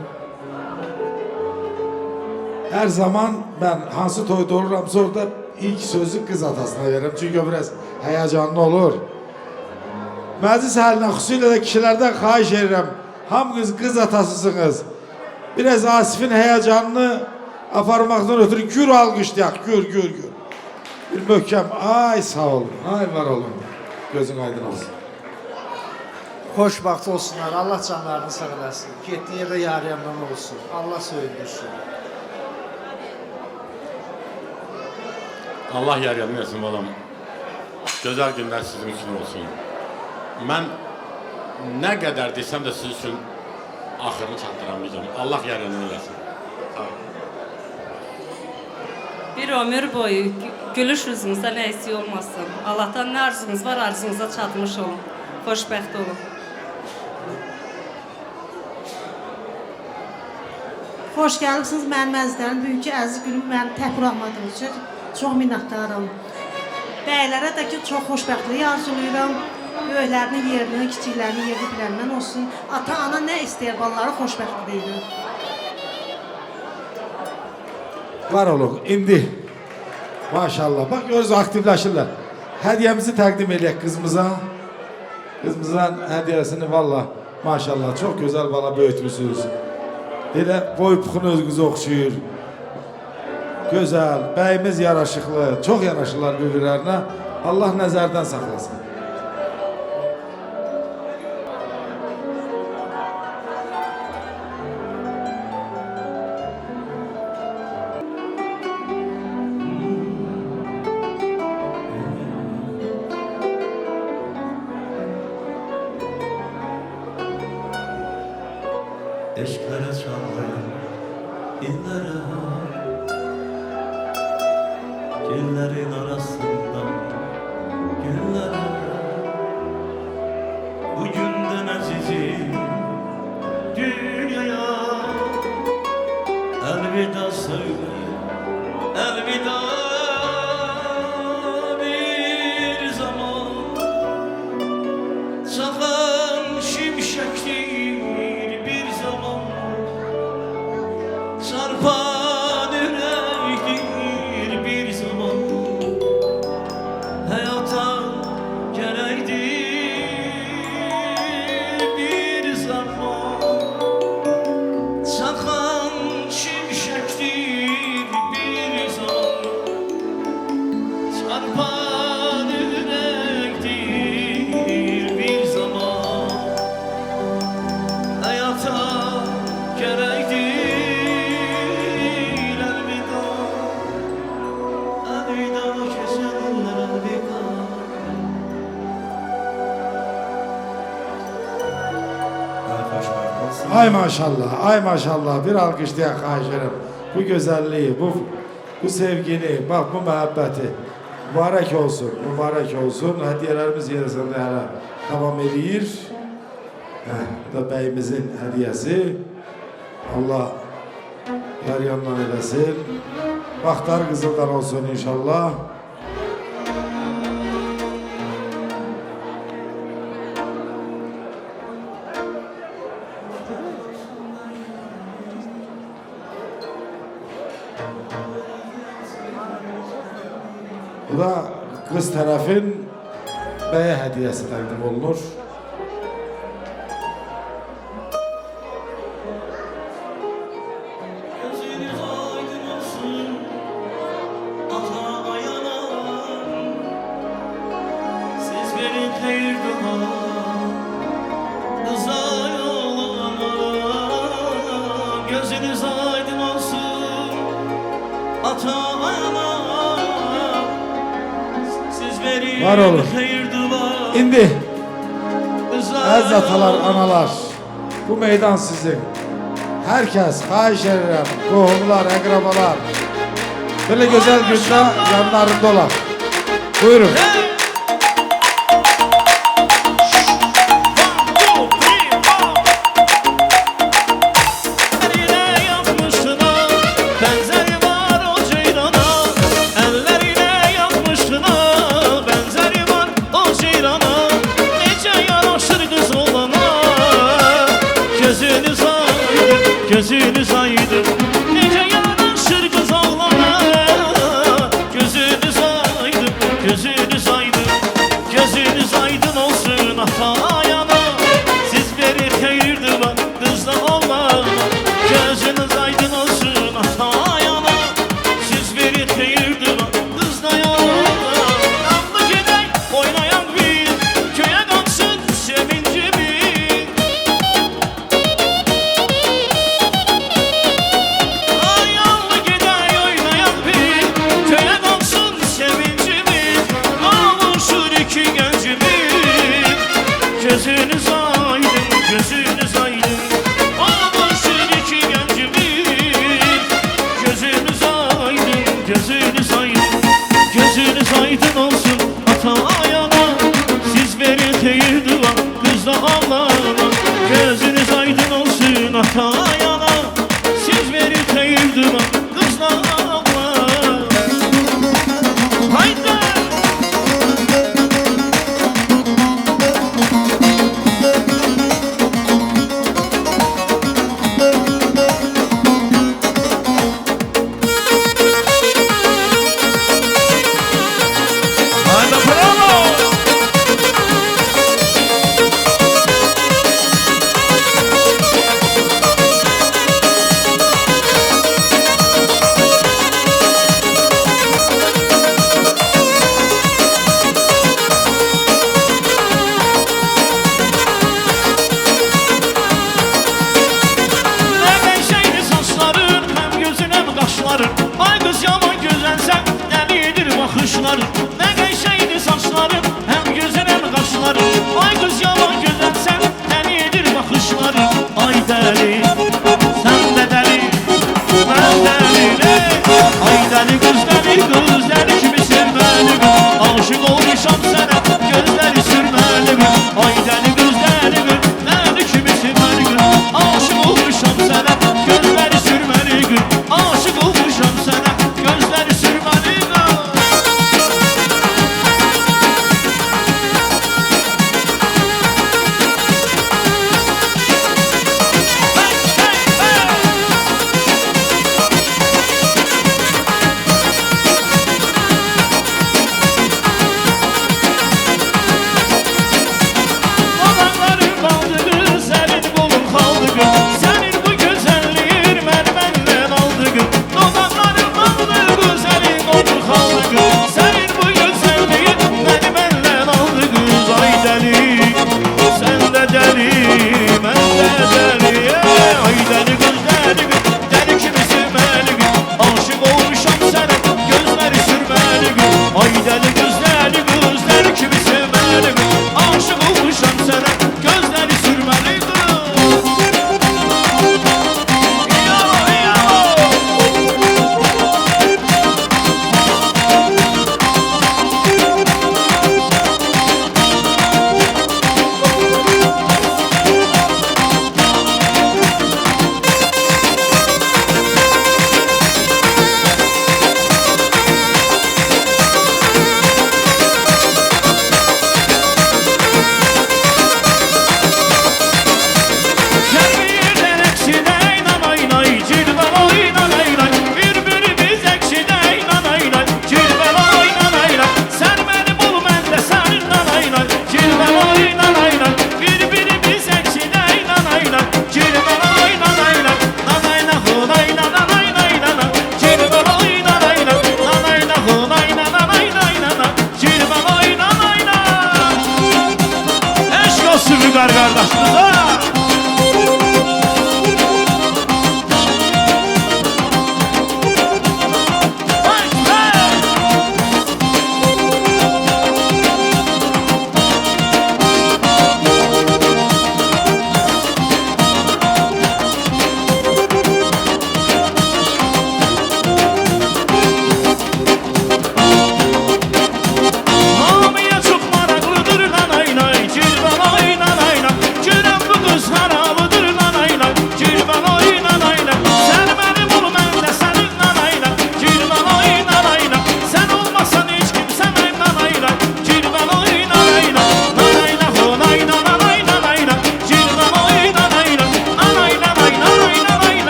Her zaman ben hansı toyda oluramsa orada ilk sözü kız atasına veririm. Çünkü biraz heyecanlı olur. Məclis əlinə xüsusilə də kişilərdən xahiş edirəm. Hamınız kız atasısınız. Biraz Asif'in heyecanını aparmaqdan ötürü gür alqışlayaq. Gür. Bir möhkəm. Ay sağ olun. Ay var olun. Gözün aydın olsun. Xoşbaxt olsunlar. Allah canlarını sağ eləsin. Getdiyi yerdə yar-yandan olsun. Allah söyündürsün. Allah yer yanı etsin balam. Güzel günler sizin için olsun. Ben ne kadar desem de sizin için ahırını çattıramayacağım. Allah yer yanı etsin. Bir ömür boyu gülüş yüzünüzde ne eksik olmasın. Allah'tan ne arzunuz var arzunuza çatmış olun. Xoşbəxt olun. Xoş gəlibsiniz mənim əzizlərim. Bugünkü əziz günüm məni tək buraxmadığınız üçün çox minnətdaram. Bəylərə də ki, çox xoşbəxtlik arzulayıram. Böyüklərinin yerini, kiçiklərinin yerini bilənmən olsun. Ata-ana nə istəyir, balaları xoşbəxtlik edir. Var olun. İndi. Maşallah. Bak görürüz aktifleşirler. Hediyemizi takdim edək kızımıza. Kızımızın hediyesini valla maşallah çok güzel bana büyütmüşsünüz. Elə boy puxunu özünüzə oxşuyur. Gözəl, bəyimiz yaraşıqlı, çox yaraşırlar bir-birlərinə. Allah nəzərdən saxlasın. Ay maşallah, ay maşallah. Bir alkışlayan xahiş ederim. Bu güzelliği, bu sevgini, bak bu muhabbeti. Mübarek olsun, mübarek olsun. Hediyelerimiz yerinde hala devam ediyor. Bu da beyimizin hediyesi. Allah yar yandan eylesin. Baktar kızıldan olsun inşallah. Bu da kız tarafın beye hediyesi takdim olunur. Gözünüz aydın olsun, ata ayana. Siz verin hayır dua, kıza yolana. Gözünüz aydın olsun, ata ayana. Siz verin Var olun. hayır dua, İndi kıza aziz atalar, yolana. analar. Bu meydan sizin. Herkes, xahiş ederim, qohumlar, əqrabalar. Böyle güzel günde yanlarında olan. Buyurun. Eline yapmışına, benzeri var o ceyrana. Ellerine yapmışına, benzeri var o ceyrana. Nece yaraşır kız olana, gözünüz aydın, gözünüz aydın. Nece yaraşır kız olana, gözünüz aydın, gözünüz aydın. Gözünüz aydın olsun ata ayana. Siz verin hayır dua, kızla olmana. Gözünüz aydın olsun ata ayana. Siz verin hayır dua, kızla yana. Namlı gidey oynayan bir, köye kalksın sevincimiz. Ay namlı gidey oynayan bir, köye kalksın sevincimiz. Kavuşur iki gencimiz. Gözünüz aydın, gözünüz aydın. Kavuşur iki gencimiz. Gözünüz aydın, gözünüz aydın. Gözünüz aydın olsun ata ayana. Siz verin hayır dua, kızla Allah'ına. Gözünüz aydın olsun ata ayana. Siz verin hayır dua, kızla Allah'ına. Haydi! Haydi bravo! Ne benşeydi saçların, hem gözün hem kaşların. Ay kız yaman güzelsen, delidir bakışların. Ne benşeydi saçların, hem gözün hem kaşların. Ay kız yaman güzelsen, delidir bakışların. Ay deli, sen de deli, ben deli. Ay deli kız deli, kız deli kimi sevmeli. Aşık olmuşam sana, gözleri sürmeli. Ay deli kız deli, deli kimi sevmeli. Aşık olmuşam sana, gözleri sürmeli. Aşık olmuşam sana, gözleri sürmeli.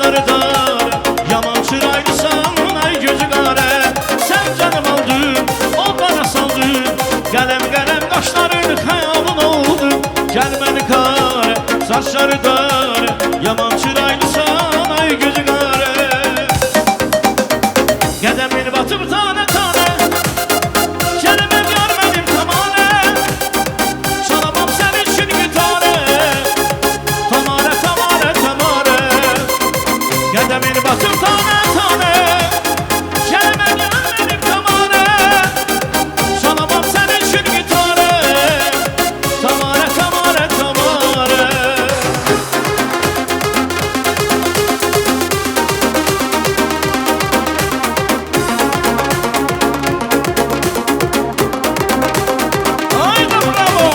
saçları dar Yaman çıraylısan ay gözü qara Sen canım aldın o qara saldın Qələm qələm qaşların xəyalın oldu Gəl məni qara saçları dar Yaman çıraylısan ay gözü qara Qədəmin batıb tane tane Kəlmə görmədim tamane Çalamam sən üçün gitare Tamare tamare tamare Qədəmin batıb tane tane Kəlmə görmədim tamane Çalamam sən üçün gitare Tamare tamare tamare Haydi bravo!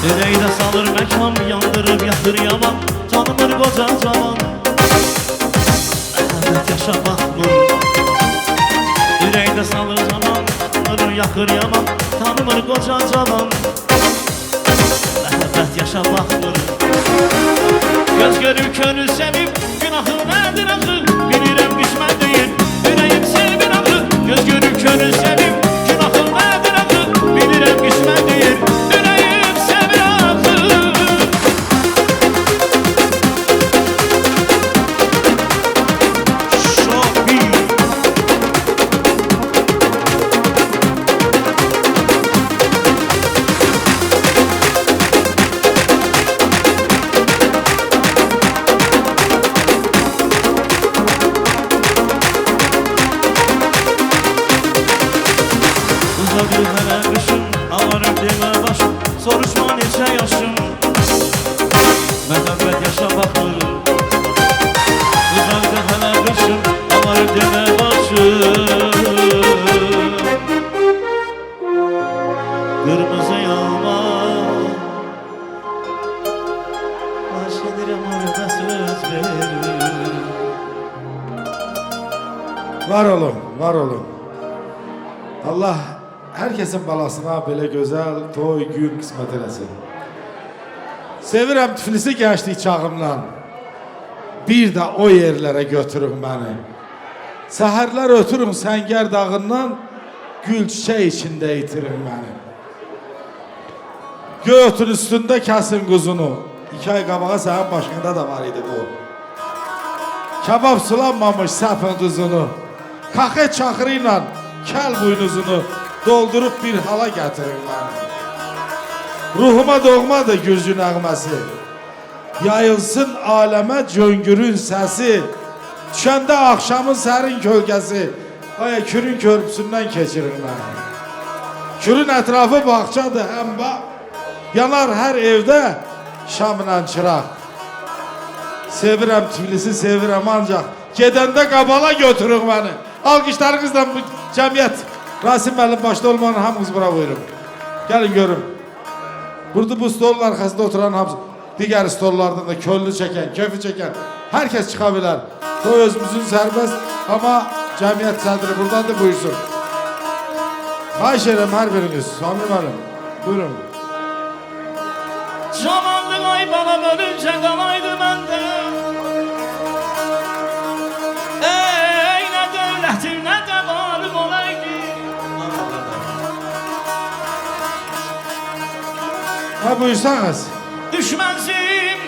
Ürəkdə salır məkam, yandırıb yatır yaman Tanımır qoca cavan Məhəbbət yaşamaqmır Ürəkdə salır zaman, tanır yakır yaman Tanımır qoca cavan Məhəbbət yaşamaqmır Göz görür könül sevib, günahı nədir axı Bilirəm düşmən deyil, ürəyim sevir axı Göz görür könül sevib, günahı nədir axı Bilirəm düşmən deyil, ürəyim sevir axı Şopi Uzadı hələ qışım, avarım demə başım Soruşma neçə yaşım Məhəbbət yaşa baxır Uzadı hələ qışım, avarım demə başım Qırmızı yalma Aşk edirəm orada söz verir Var olun, var olun. Allah herkesin balasına belə gözəl toy, gün qismət eləsin. Sevirəm Tiflisi gençlik çağımdan. Bir də o yerlərə götürün məni. Səhərlər ötürün Səngər dağından, gül çiçək içində itirin məni. Göğütün üstündə kəsin quzunu. 2 ay qabağa sənin başında da var idi bu. Kebab sulanmamış səfin duzunu. Kaxet çaxırı ilə kəl buynuzunu doldurup bir hala gətirin məni. Ruhuma doğmadır gürcü nəğməsi. Yayılsın aləmə cöngürün səsi. Düşəndə axşamın sərin kölgəsi. Aya kürün körpüsündən keçirin məni. Kürün ətrafı bağçadır həm bax. Yanar hər evdə şamla çıraq. Sevirəm Tiflisi, sevirəm ancaq gedəndə qabala götürün məni. Alqışlarınızla bu cəmiyyət Rasim müəllim başda olmanın hamınız bura buyurun. Gəlin görün. Burada bu stolun arxasında oturan hamısı, digər stollardan da köllü çəkən, köfü çəkən hər kəs çıxa bilər. Toy özümüzün sərbəst, amma cəmiyyət sədri buradadır, buyursun. Xahiş edirəm hər biriniz. Sami müəllim, buyurun. Cavanlıq ay bana bölüncə qalaydı məndə Ey nə dövlətim, nə də varım olaydı Ha buyursanız. Düşmənsim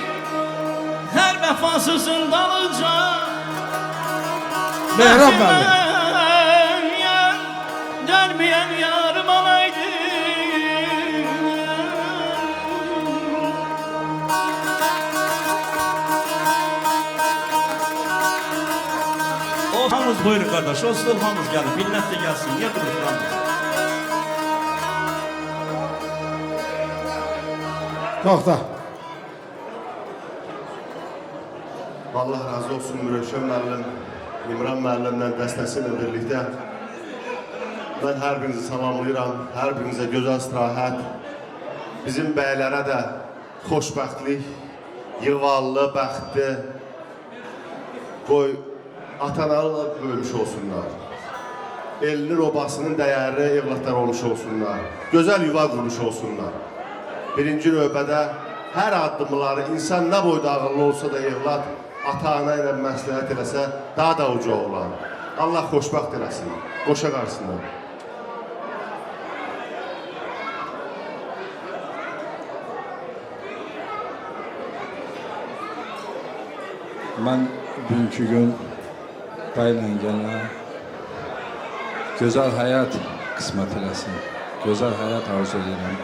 hər vəfasızın dalınca Mehrab müəllim. Dönməyən yarım olaydı Hamız buyurun kardeş, o stol hamız gelin, millet de gelsin, niye durur hamız? Toxta. Allah razı olsun Mürəşən müəllim, İmran müəllimlə dəstəsi ilə birlikdə. Mən hər birinizi salamlayıram, hər birinizə gözəl istirahət. Bizim bəylərə də xoşbəxtlik, yığvallı, bəxtli, qoy atalarla bölmüş olsunlar. Elinin obasının dəyərli evlatlar olmuş olsunlar. Gözəl yuva qurmuş olsunlar. Birinci növbədə hər addımları insan nə boyda ağıllı olsa da evlat ata-ana ilə məsləhət eləsə daha da uca olar. Allah xoşbəxt eləsin, qoşa qarsınlar. Mən bugünkü gün Qayləngənə gözəl həyat qismət eləsin, gözəl həyat arzu edirəm.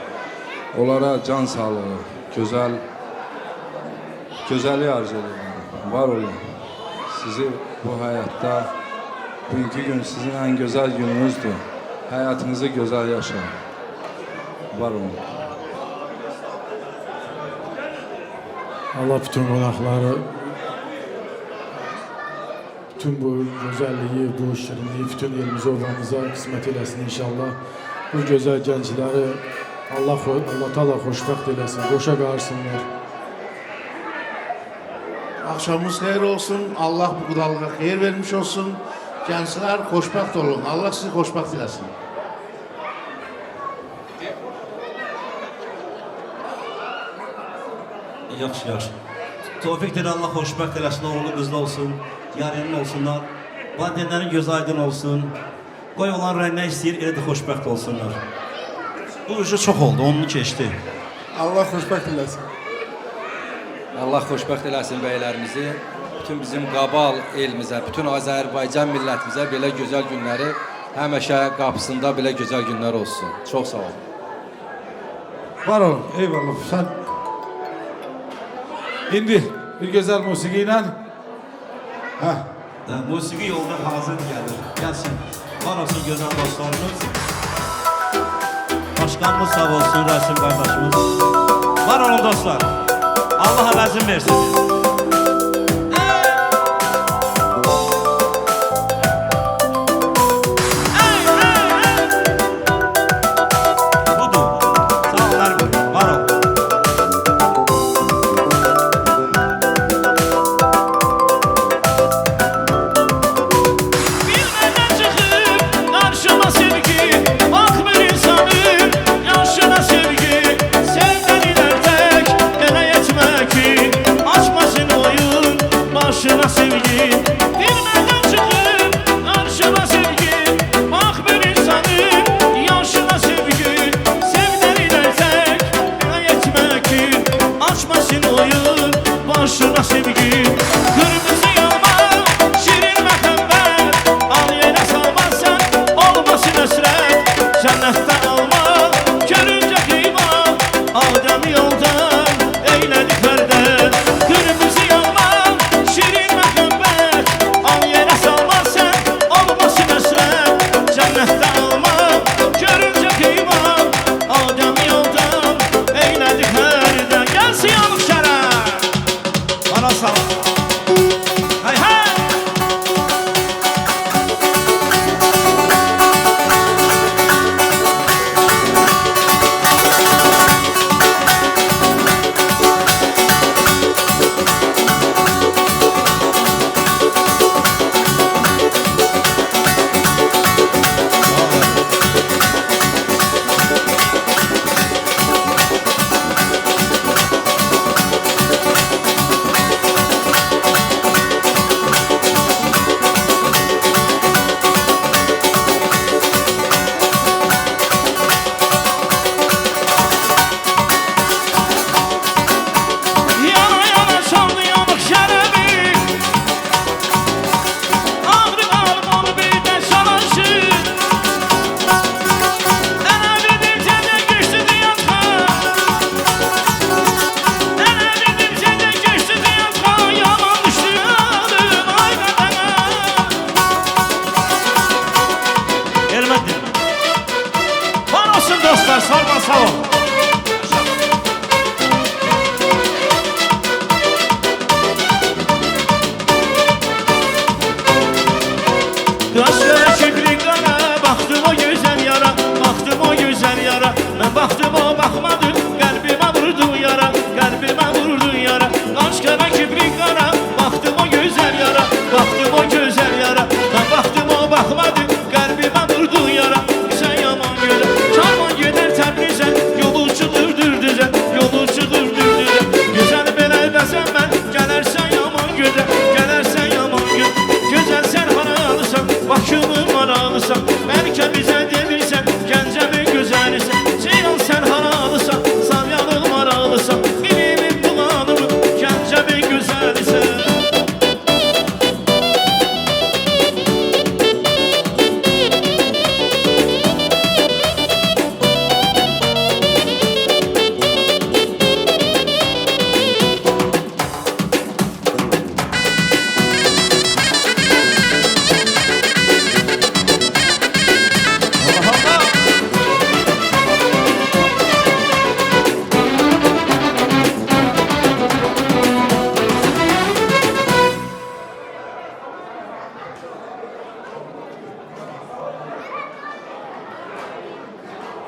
Onlara can sağlığı, gözəli arzu edirəm. Var olun. Sizi bu həyatda, bugünkü gün sizin ən gözəl gününüzdür. Həyatınızı gözəl yaşayın. Var olun. Allah bütün qonaqları, bütün bu gözəlliyi, bu şirinliyi bütün elimize ovamıza qismət eləsin inşallah. Bu gözəl gəncləri Allah Teala xoşbəxt eləsin, qoşa qarsınlar. Akşamımız xeyir olsun. Allah bu qudalığa xeyir vermiş olsun. Gençler xoşbəxt olun. Allah sizi xoşbəxt eləsin. Yaxşı, yaxşı. Tevfik dedi Allah xoşbəxt eləsin, oğlu qızlı olsun, yarının olsunlar. Valideynlərin göz aydın olsun. Qoy olan rəy nə istəyir, elə də xoşbəxt olsunlar. Bu işi çox oldu, onu keçdi. Allah xoşbəxt eləsin. Allah xoşbəxt eləsin bəylərimizi. Bütün bizim Qabal elimizə, bütün Azərbaycan millətimizə belə gözəl günləri həmişə qapısında belə gözəl günlər olsun. Çox sağ olun. Var olun. Eyvallah. Sen indi bir güzel musiqi ilə Musiqi yolda hazır gəlir. Gəlsin. Var olsun gözəl dostlarımız. Başkanımız sağ olsun, Rasim qardaşımız. Var olun dostlar. Allah əvəzin versin.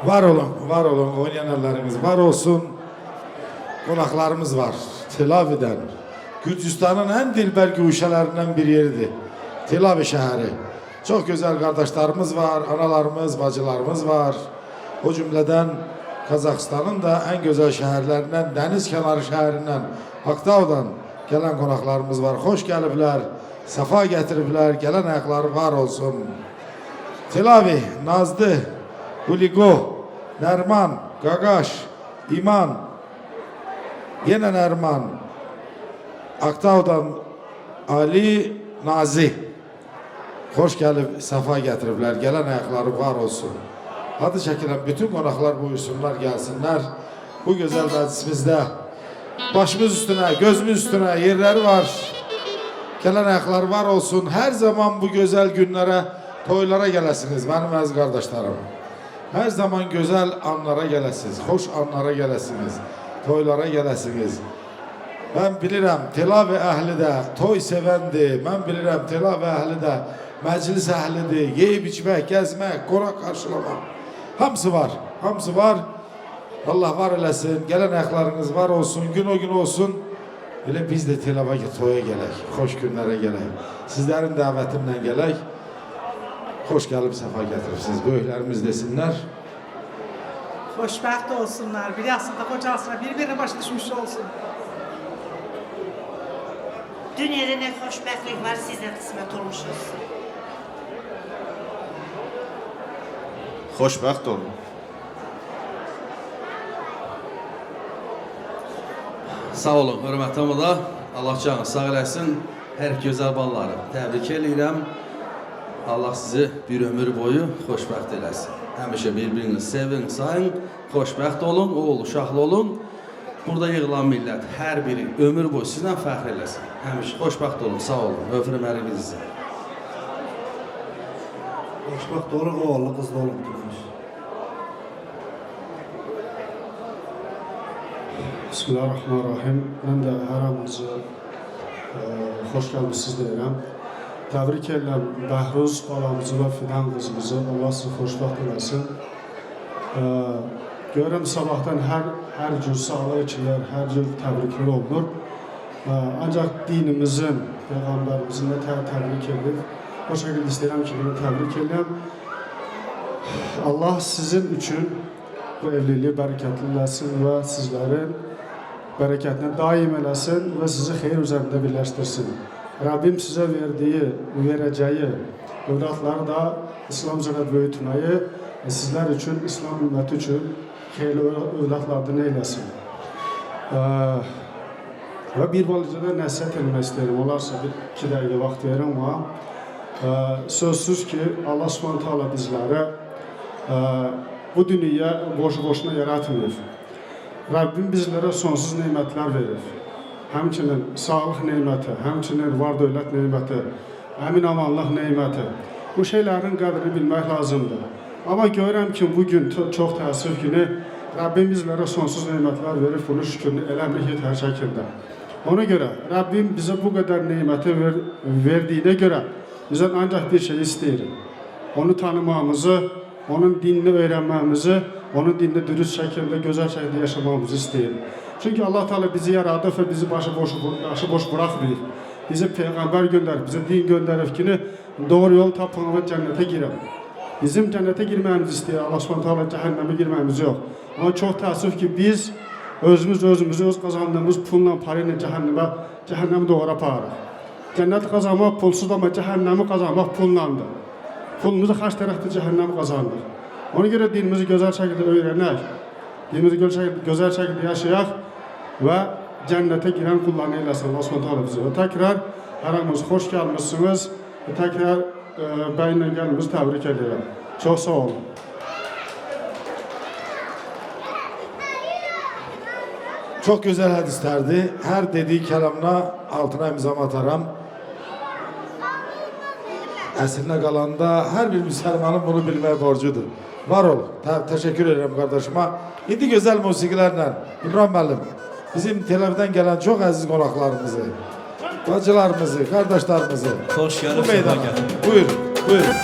var olun, oynayanlarımız var olsun. Qonaqlarımız var. Tel Aviv'den. Gürcistanın en dilber güşelerinden bir yeridir. Tel Aviv şehri. Çok güzel kardeşlerimiz var, analarımız, bacılarımız var. O cümleden Kazakistan'ın da en güzel şehirlerinden, deniz kenarı şehrinden, Aktau'dan gelen konaklarımız var. Hoş gelipler, sefa getiripler, gelen ayakları var olsun. Tel Aviv, Nazlı, Huligo, Nerman, Gagaş, İman, yine Nerman, Aktau'dan Ali, Nazi. Hoş gelip sefa getiripler, gelen ayakları var olsun. Hadi çekilen bütün konaklar buyursunlar, gelsinler. Bu güzel meclisimizde başımız üstüne, gözümüz üstüne yerleri var. Gelen ayaklar var olsun. Her zaman bu güzel günlere, toylara gelesiniz benim aziz kardeşlerim. Her zaman güzel anlara gelesiniz, hoş anlara gelesiniz, toylara gelesiniz. Ben bilirəm Tel Aviv əhli də toy sevəndir. Mən bilirəm Tel Aviv əhli də məclis əhlidir. Yeyib içmək, gəzmək, qonaq qarşılamaq. Hamısı var, hamısı var. Allah var eləsin, gələn ayaqlarınız var olsun, gün o gün olsun. Elə biz də Tel Avivə toya gələk, xoş günlərə gələk. Sizlərin dəvətimlə gələk. Xoş gəlib səfa gətiribsiniz, böyüklərimiz desinlər. Xoşbəxt olsunlar, bir aslında kocasına bir-birine baş düşmüş olsun. Dünyada ne xoşbəxtlik var, sizə qismət olmuşuz. Xoşbəxt olun. Sağ olun, hörmətli hamıda. Allah canı sağ eləsin. Hər gözəl balları təbrik edirəm. Allah sizi bir ömür boyu xoşbəxt eləsin. Həmişə bir-birinizi sevin, sayın, xoşbəxt olun, oğul, uşaqlı olun. Burada yığılan millət hər biri ömür boyu sizlə fəxr eləsin. Həmişə xoşbəxt olun, sağ olun. Öpürəm əlinizi. Xoşbəxt olun, oğullu, qızlı olun. Bismillahirrahmanirrahim. Mən də hər hamınızı xoş gəlmişsiniz deyirəm. Təbrik edirəm Bəhruz balamızı və Fidan qızımızı. Allah sizi xoşbəxt eləsin. Görürəm sabahdan hər cür sağlayıcılar, hər cür təbriklər olunur. Ancaq dinimizin, Peyğəmbərimizin də təbrik edir. O şəkildə istəyirəm ki, bunu təbrik edirəm. Allah sizin üçün bu evliliyi bərəkətli eləsin və sizlərin bərəkətinə daim eləsin və sizi xeyir üzərində birləşdirsin. Rabbim sizə verəcəyi övladları da İslam üzrə böyütməyi sizlər üçün, İslam ümməti üçün xeyirli övladlardan eyləsin. Və bir balıcada nəsiyyət eləmək istəyirəm. Olarsa bir 2 dəqiqə vaxt verirəm ama sözsüz ki Allah Subhanahu taala bizləri bu dünyaya boşu-boşuna yaratmıyor. Rabbim bizlərə sonsuz nemətlər verir. Həmçinin sağlıq neməti, həmçinin var dövlət neməti, əmin amanlıq neməti. Bu şeylərin qədrini bilmək lazımdır. Amma görürəm ki, bugün çox təəssüf günü Rabbim bizlərə sonsuz nemətlər verir, bunun şükürünü eləmirik yetər şəkildə. Ona görə Rabbim bizə bu qədər neməti verdiyinə görə bizdən ancaq bir şey istəyir. Onu tanımamızı, onun dinini öyrənməmizi, onun dinini dürüst şəkildə, gözəl şəkildə yaşamamızı istəyir. Çünki Allah Teala bizi yaradı və bizi başıboş bırakmıyor. Bizi Peyğəmbər göndərib, bizi din göndərib ki, doğru yol tapın və cənnətə girəm. Bizim cənnətə girməyimizi istəyir, Allah Subhanahu cəhənnəmə girməyimiz yox. Amma çox təəssüf ki, biz özümüzü, öz qazandığımız pulla, parayla cəhənnəmi doğru aparırıq. Cənnət qazanmaq pulsuz, amma cəhənnəmi qazanmaq pullandır. Pulumuzu xaç tərəfdə cəhənnəm qazandır. Ona görə dinimizi gözəl şəkildə öyrənək, dinimizi gözəl şəkildə yaşayaq və cənnətə girən kullarını eyləsin Allah Subhanahu bizi. Və təkrar hər hamınız xoş gəlmişsiniz və təkrar bəyinlə gəlimizi təbrik edirəm. Çox sağ olun. Çok güzel hadislerdi. Her dediği kelamla altına imzam atarım. Əslinə qalanda her bir Müslümanın bunu bilməyə borcudur. Var ol. Teşekkür ederim kardeşime. İndi güzel musiqilərlə İbrahim müəllim bizim Tel Aviv'den gelen çok aziz qonaqlarımızı, bacılarımızı, kardeşlerimizi Hoş geldin. bu meydana. Buyurun, buyurun.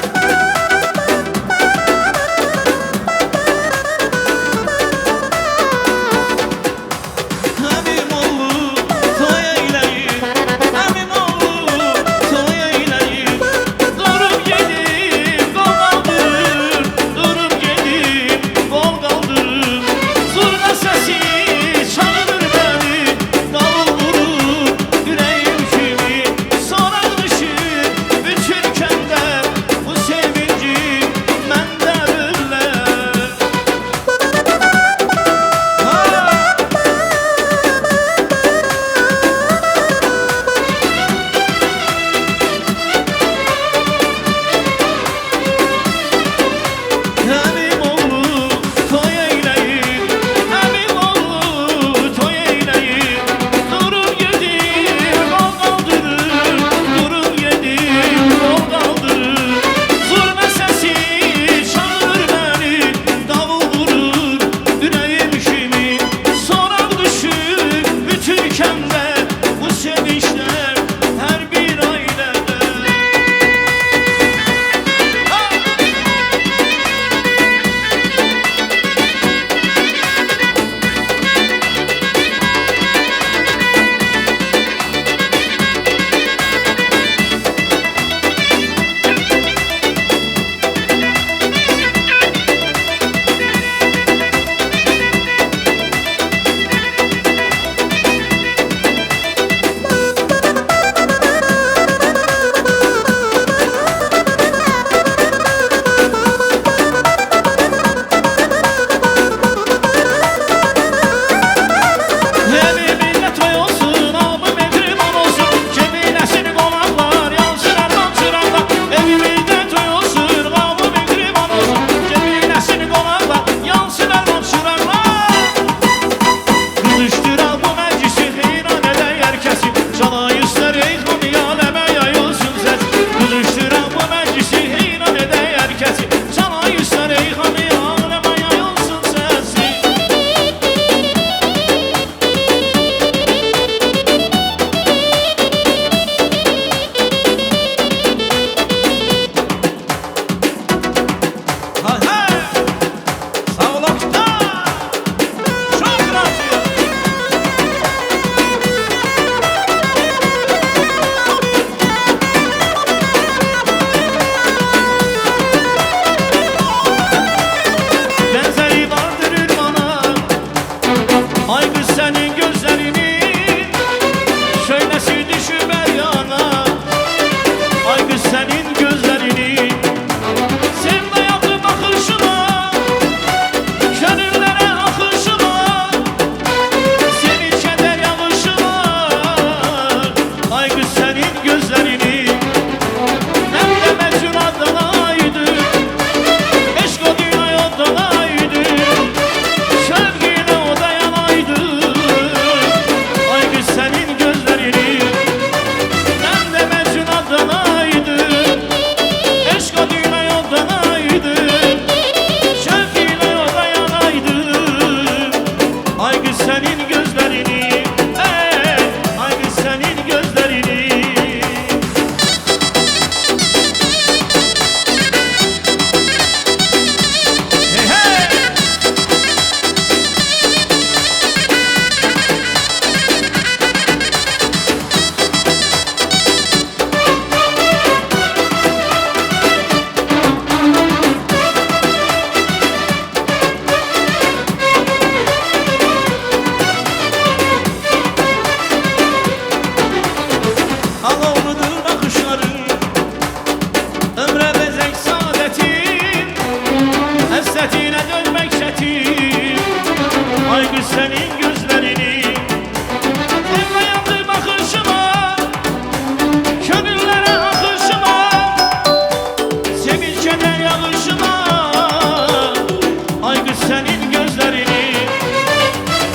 qız sənin gözlərini.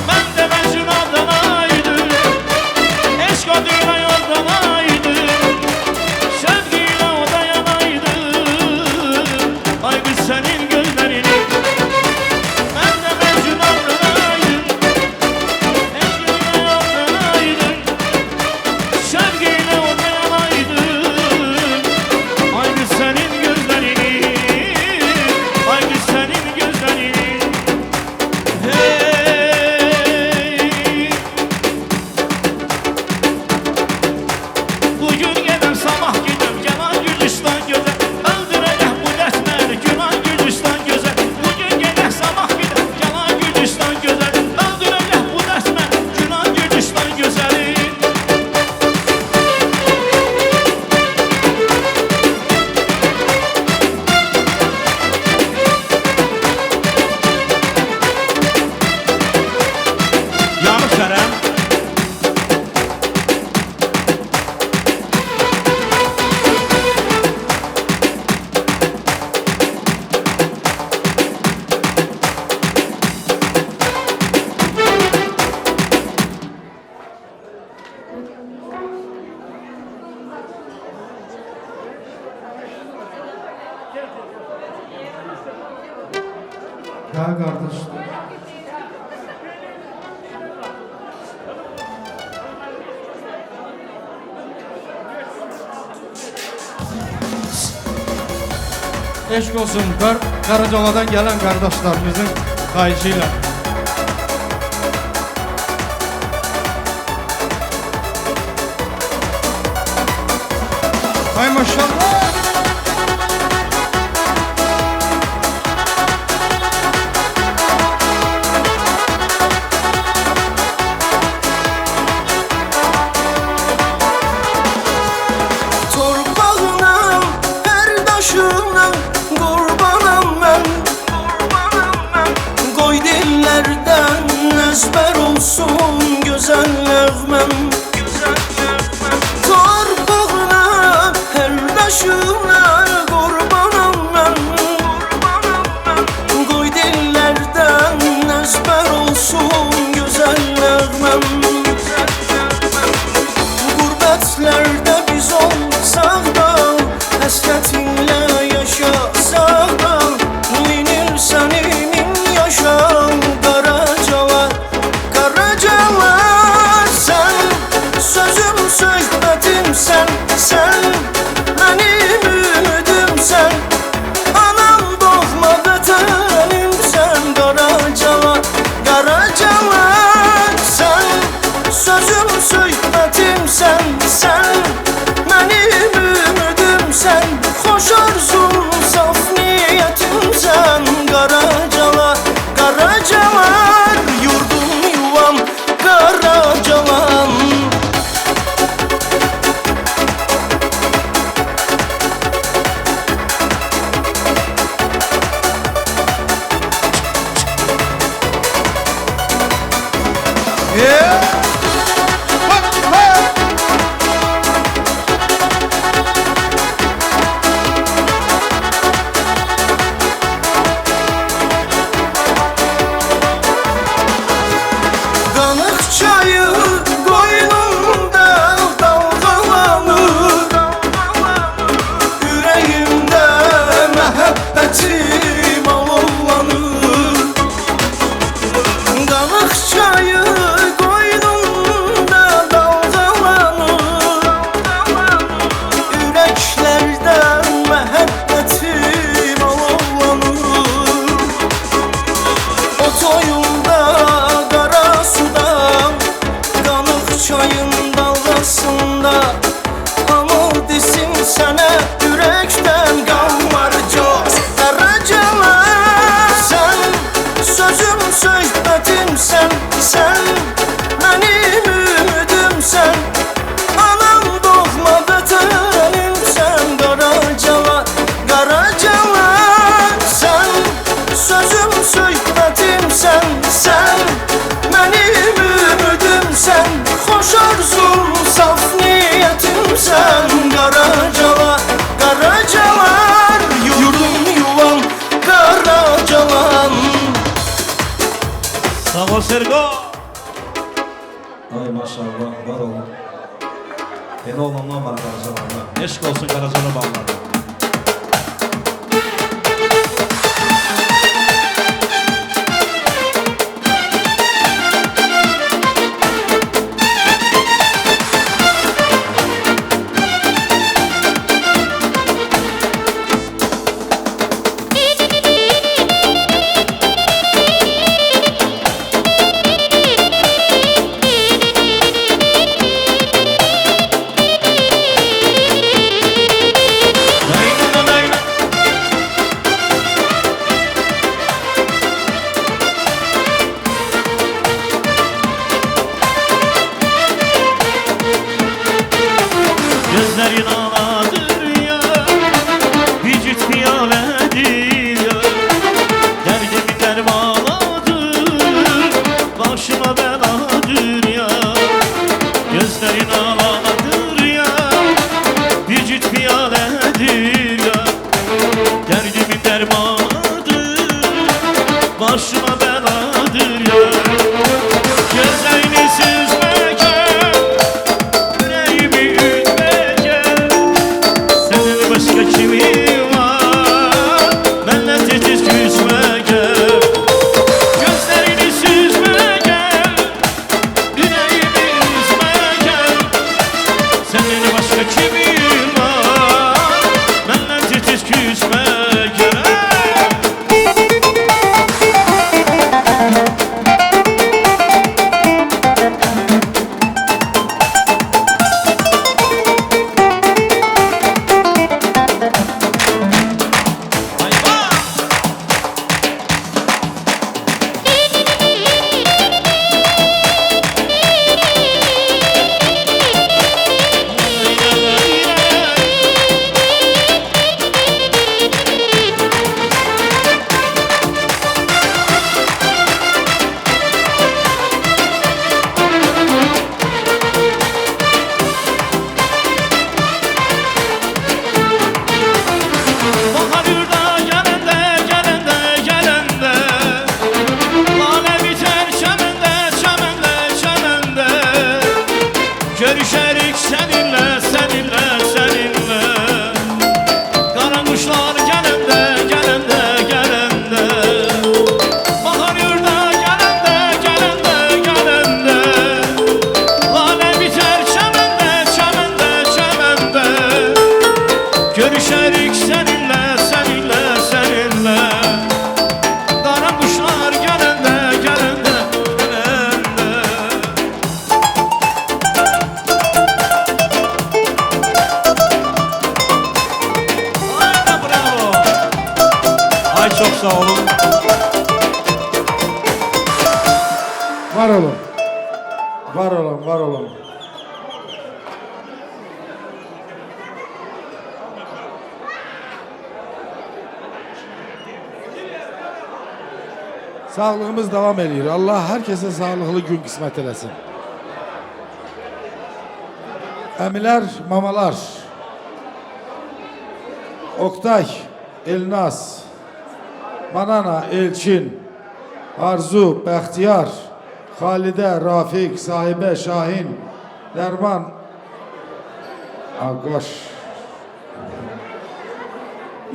Mən də Məcnundan aydım, eşq adıyla yoldan aydım, sevgiyle o dayanaydım. Ay qız sənin gözlərini. Mən də Mecnundan aydım, eşq adıyla yoldan aydım, sevgiyle o dayanaydım. Ay qız sənin gözlərini, ay qız sənin gözlərini. Bugün gedəm, sabah gedəm, Gəlan Gürcistan gözəl, öldürəcək bu dəst məni, Güman Gürcistan gözəl. Bugün gedəm, sabah gedəm, Gəlan Gürcistan gözəl, öldürəcək bu dəst məni, Güman Gürcistan gözəli. Yanlış verəm. Gel kardeş. Eşq olsun Qaracaladan gələn qardaşlarımızın xahişi ilə. Ay maşallah. Torpağına, her daşına qurbanam mən. Qoy dillərdən əzbər olsun gözəl nəğməm. Torpağına, her daşına qurbanam mən. Qoy dillərdən əzbər olsun gözəl nəğməm. Gurbətlərdə biz olsaq da, həsrətinlə yaşasaq da, minirsən min yaşa Qaracalar, Qaracalar. Sən sözüm söhbətimsən, sən mənim ümidimsən, anam doğma vətənimsən Qaracalar, Qaracalar. Sən sözüm söhbətimsən, sən mənim ümidimsən, xoş arzum, saf niyyətimsən Qaracalar, Qaracalar. Yurdum yuvam Qaracalan. Qanıq çayı qoynumda dalğalanır, ürəyimdə məhəbbətim alovlanır. Qanıq çayı qoynumda dalğalanır, ürəklərdən məhəbbətim alovlanır. O toyunda qara suda, qanıq çayın dalğasında, hamı desin sənə ürəkdən qalmar çox Qaracalar. Sən sözüm söhbətimsən, sən mənim ümidimsən, anam doğma vətənimsən Qaracalar, Qaracalar. Sən sözüm söhbətimsən, sən mənim ümidimsən, xoş arzum, saf niyyətimsən Qaracalar, Qaracalar. Yurdum yuvam Qaracalan. Sergo, Sergo. Ay maşallah, var olun. Beni olanlar var Karacalar'da. Eşk olsun Karacalı bağlarda. Gözlerin ağladır ya, vücut piyaledir ya. Derdimi dermanadır, başıma beladır ya. Gözlerin ağladır ya, vücut piyaledir ya. Derdimi dermanadır, başıma beladır ya. Gözlerini süzmeke, yüreğimi ütmeke, senin başka kimin var, benle tetiz küsmeke. Gözlerini süzmeke, yüreğimi üzmeke, senin başka kimin var, benle tetiz küsmeke. Bahar yurda gelende, gelende, gelende, lale biter çemende, çemende, çemende. Görüşerik seninle, seninle, seninle. Kara kuşlar gelende, gelende, gelende. Bahar yurda gelende, gelende, gelende, lale biter çemende, çemende, çemende. Görüşerik seninle, seninle, seninle. Kara kuşlar gelende, gelende, gelende. Haydi bravo. Ay çok sağ olun. Var olun. Var olun, var olun. Sağlığımız devam ediyor. Allah herkese sağlıklı gün kısmet eləsin. Əmilər, mamalar. Oktay, Elnaz, Manana, Elçin, Arzu, Bəxtiyar, Xalidə, Rafiq, Sahibə, Şahin, Dərman, Ağqaş,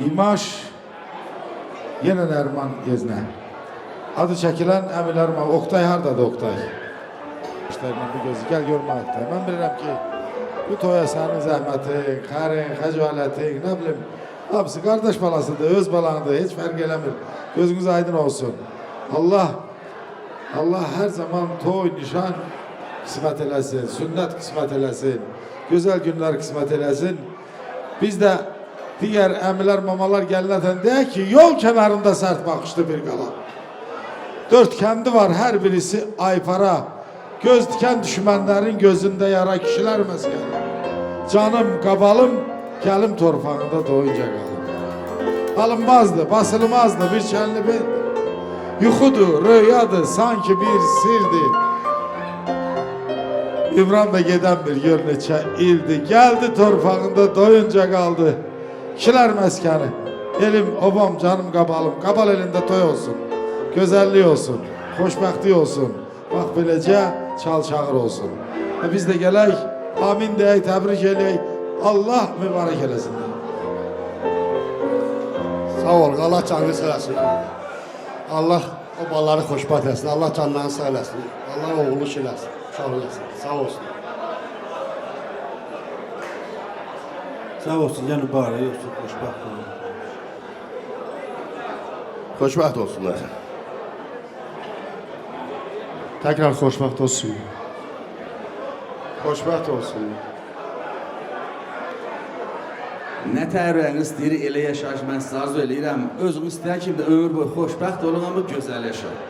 İmaş, yenə Dərman Geznə. Adı çəkilən əmilərim, Oktay hardadır Oktay? İşlərindən bir gözü, gəl görmə Oktay. Mən bilirəm ki, bu toya sənin zəhmətin, xərin, xəcalətin, nə bilim, hamısı qardaş balasıdır, öz balanıdır, heç fərq eləmir. Gözünüz aydın olsun. Allah hər zaman toy, nişan qismət eləsin, sünnət qismət eləsin, gözəl günlər qismət eləsin. Biz də digər əmilər, mamalar gəlinətən deyək ki, yol kənarında sərt baxışlı bir qala. 4 kəndi var, hər birisi aypara. Göz dikən düşmənlərin gözündə yara kişilər məskəni. Canım, qabalım, gəlim torpağında doyunca qalım. Alınmazdı, basılmazdı bir kəlini bir. Yuxudur, röyadır, sanki bir sirdir. İmran da gedən bir gör neçə ildir. Gəldi torpağında doyunca qaldı. Kişilər məskəni. Elim, obam, canım, qabalım. Qabal elində toy olsun. Gözəllik olsun. xoşbəxtlik olsun. Bax beləcə çal-çağır olsun. Və biz də gələk, amin deyək, təbrik eləyək. Allah mübarək eləsin. Sağ ol, Allah canını sağ eləsin. Allah o balaları xoşbəxt eləsin. Allah canlarını sağ eləsin. Allah oğlu eləsin. Sağ olasın. Sağ olsun. Sağ olsun, yəni bari olsun, xoşbəxt olun. Xoşbəxt olsunlar. Tekrar xoşbəxt olsun. Xoşbəxt olsun. Nə təyyarəniz istəyir, elə yaşayış mən sizə arzu eləyirəm. Özüm istəyən kimi də ömür boyu xoşbəxt olun, amma gözəl yaşayın.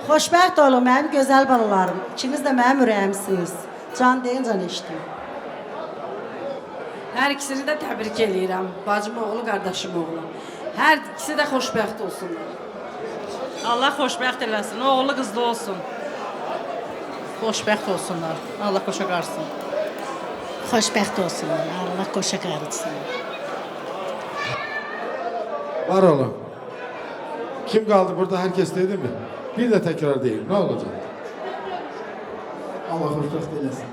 Xoşbəxt olun mənim gözəl balalarım. İkiniz də mənim ürəyimsiniz. Can deyin, can eşitin. Hər ikisini də təbrik eləyirəm. Bacım oğlu, qardaşım oğlu. Hər ikisi də xoşbəxt olsunlar. Allah xoşbəxt eləsin, oğlu qızlı olsun. Xoşbəxt olsunlar. Allah qoşa qarsın. Xoşbəxt olsunlar. Allah qoşa qarıtsın. Var olun. Kim kaldı burada? Herkes dedi mi? Bir de tekrar değil. Ne olacak? Allah xoşbəxt eləsin.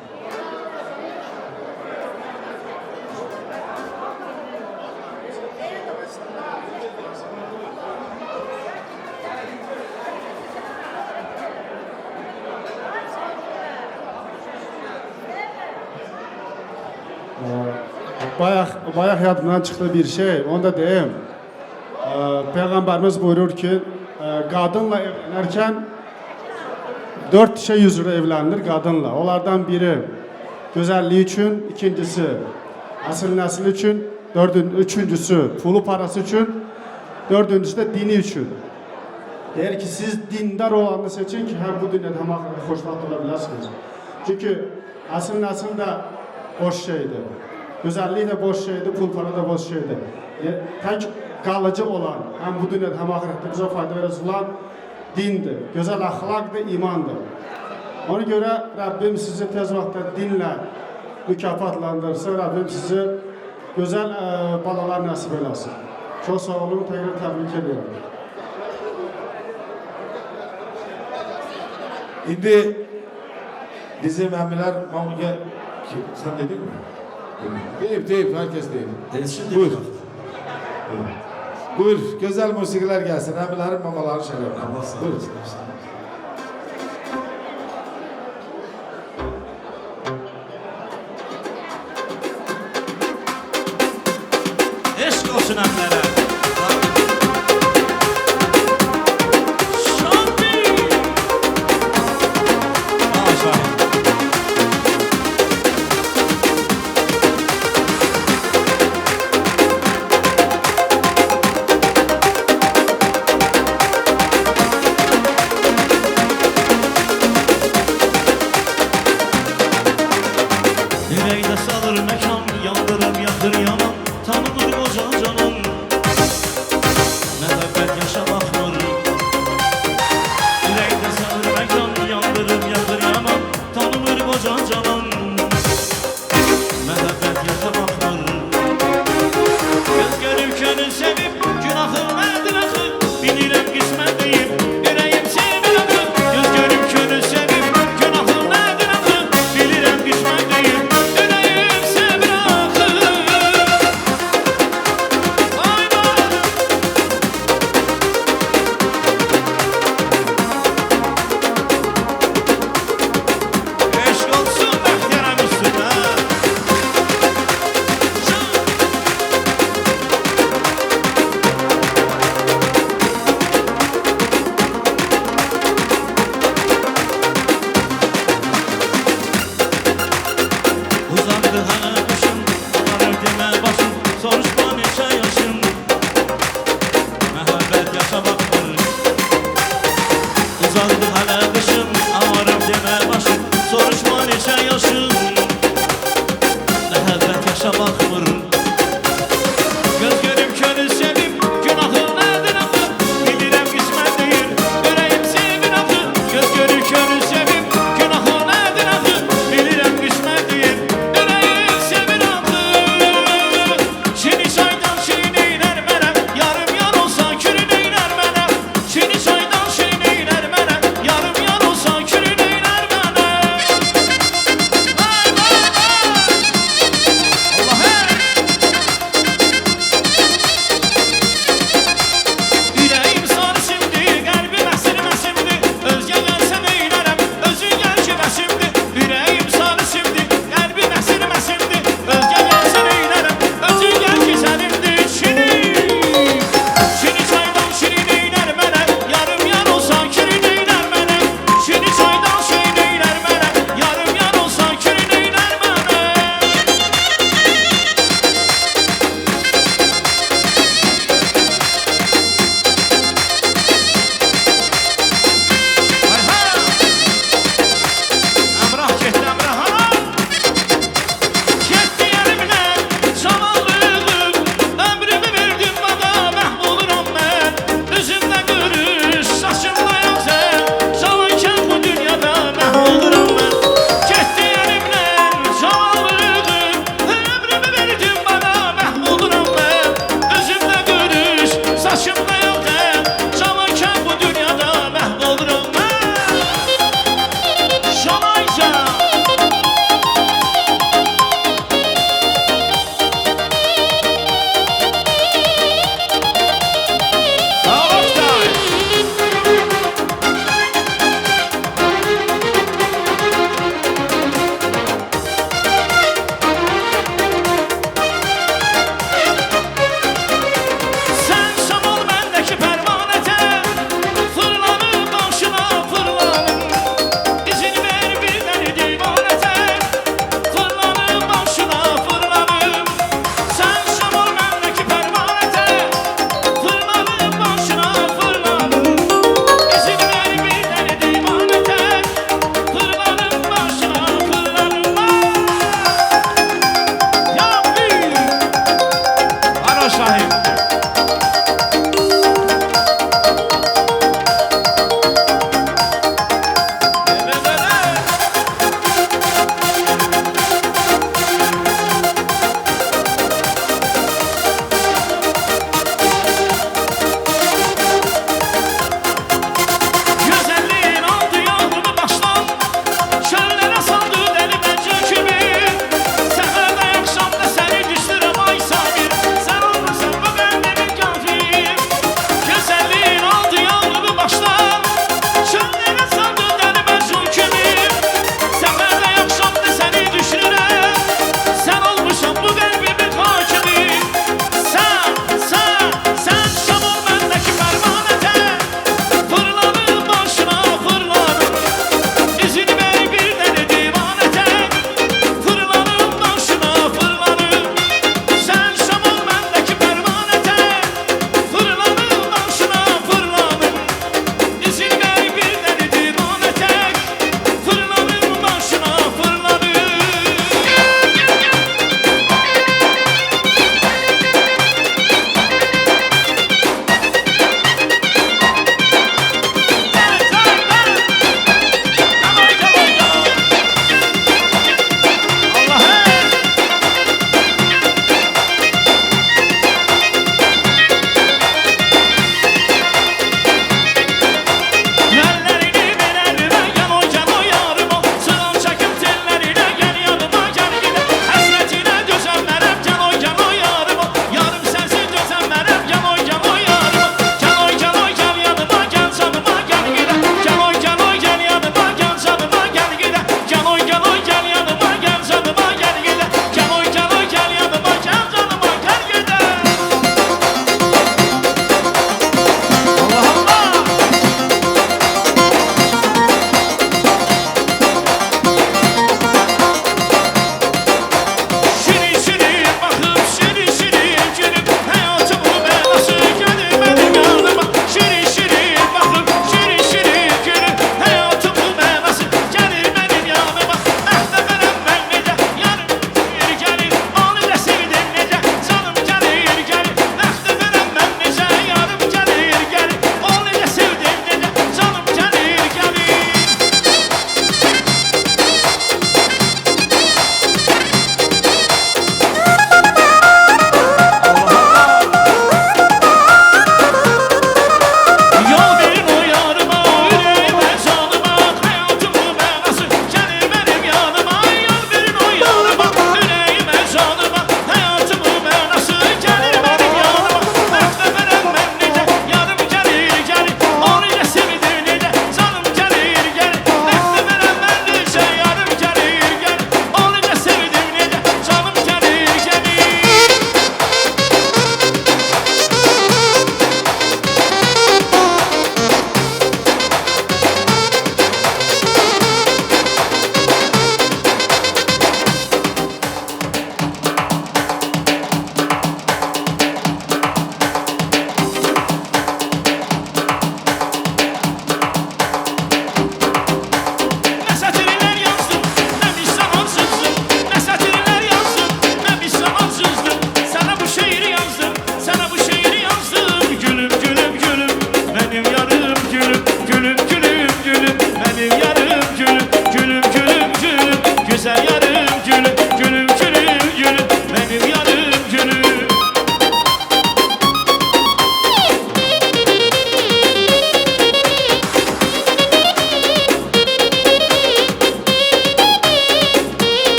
Bayaq yadımdan çıxdı bir şey, onu da deyim. Peyğəmbərimiz buyurur ki, qadınla evlənərkən 4 şey üzrə evlənilir qadınla. Onlardan biri gözəlliyi üçün, ikincisi əsl nəsli üçün, üçüncüsü pulu parası üçün, dördüncüsü də dini üçün. Deyir ki, siz dindar olanı seçin ki, həm bu dünyada həm axırda xoşbəxt ola bilərsiniz. Çünki əsl nəsil də boş şeydir. Gözəllik də boş şeydir, pul para da boş şeydir. Tək qalıcı olan, həm bu dünyada həm axirətdə bizə fayda verəcək olan dindir, gözəl əxlaqdır, imandır. Ona görə Rəbbim sizi tez vaxtda dinlə mükafatlandırsa, Rəbbim sizi gözəl balalar nəsib eləsin. Çox sağ olun, təkrar təbrik edirəm. İndi bizim əmilər kim? Sen dedin mi? Deyip, herkes deyip. Buyur. Buyur, güzel musikiler gelsin. Əmilərin mamaların şərəfinə. Buyur. Eşq olsun əmlərə.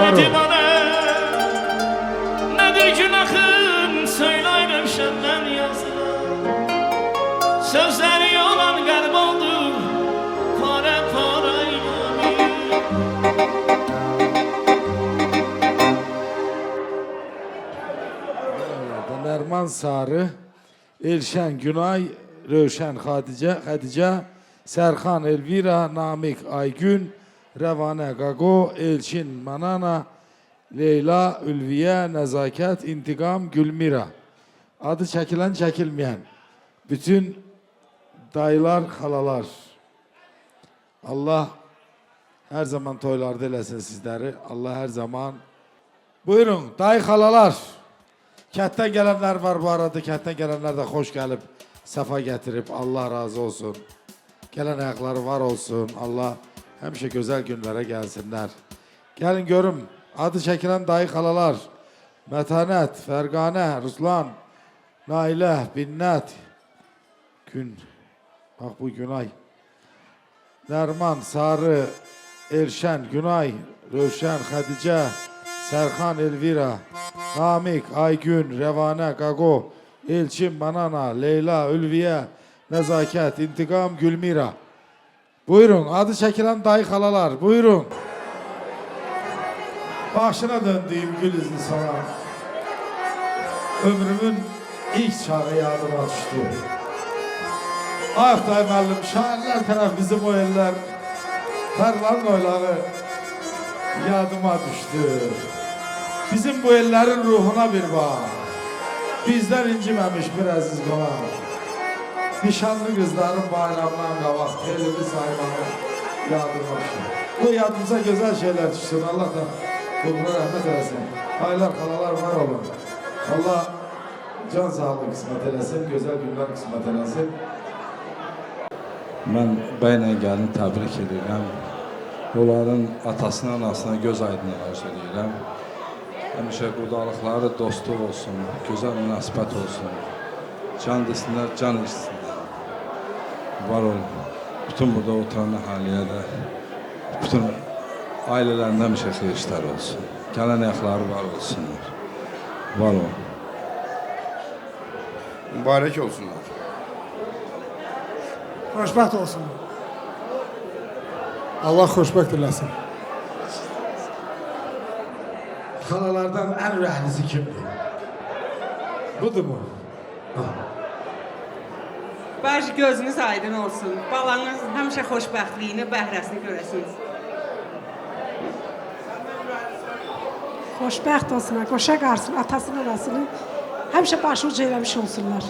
Dedi bana nedir günahın söyle Rövşenden yazılan Sözleri yalan qəlb oldu Pare pare Nerman Sarı, Elşən Günay, Rövşən Xədicə, Sərxan Elvira, Namik Aygün, Rəvanə Qaqo, Elçin Manana, Leyla Ülviyə, Nəzakət, İntiqam Gülmira. Adı çəkilən, çəkilməyən bütün dayılar, xalalar. Allah hər zaman toylarda eləsin sizləri. Allah hər zaman. Buyurun, dayı xalalar. Kənddən gələnlər var bu arada. Kənddən gələnlər də xoş gəlib, səfa gətirib. Allah razı olsun. Gələn ayaqları var olsun. Allah həmişə gözəl günlərə gəlsinlər. Gəlin görüm, adı çəkilən dayı xalalar. Mətanət, Fərqanə, Ruslan, Nailə, Binnət, Gün, bax bu Günay, Nərman, Sarı, Elşən, Günay, Rövşən, Xədicə, Sərxan, Elvira, Namik, Aygün, Rəvanə, Qaqo, Elçin, Manana, Leyla, Ülviyə, Nəzakət, İntiqam, Gülmira. Buyurun, adı çəkilən dayı xalalar, buyurun. Başına döndüyüm gül izni sana. Ömrümün ilk çağı yadıma düşdü. Ağday müəllim, şairlər tərəf bizim o eller, Tərlan oyları yadıma düşdü. Bizim bu ellerin ruhuna bir bax. Bizdən inciməmiş bir əziz qonaq. Nişanlı qızların bayramdan qabaq telini saymağı yadıma düşdü. Bu yadımıza gözəl şeyler düşsün. Allah da quluna rəhmət eləsin. Aylar, xalalar var olun. Allah can sağlığı qismət eləsin, gözəl günlər qismət eləsin. Mən bəylə gəlin təbrik edirəm. Onların atasına, anasına göz aydınlığı arzu edirəm. Həmişə qudalıqları dostluq olsun, gözəl münasibət olsun. Can desinlər, can içsinlər. Var olun. Bütün burada oturan əhaliyə də, bütün ailələrində həmişə xeyir işlər olsun. Gələn ayaqları var olsunlar. Var olun. Mübarək olsunlar. Xoşbəxt olsun. Allah xoşbəxt eləsin. Xalalardan ən rəhlisi kimdir? Budur mu? Baş gözünüz aydın olsun. Balanız həmişə xoşbəxtliyini, bəhrəsini görəsiniz. Xoşbəxt olsunlar, qoşa qarsın, atasının arasını həmişə başı ucu eləmiş olsunlar.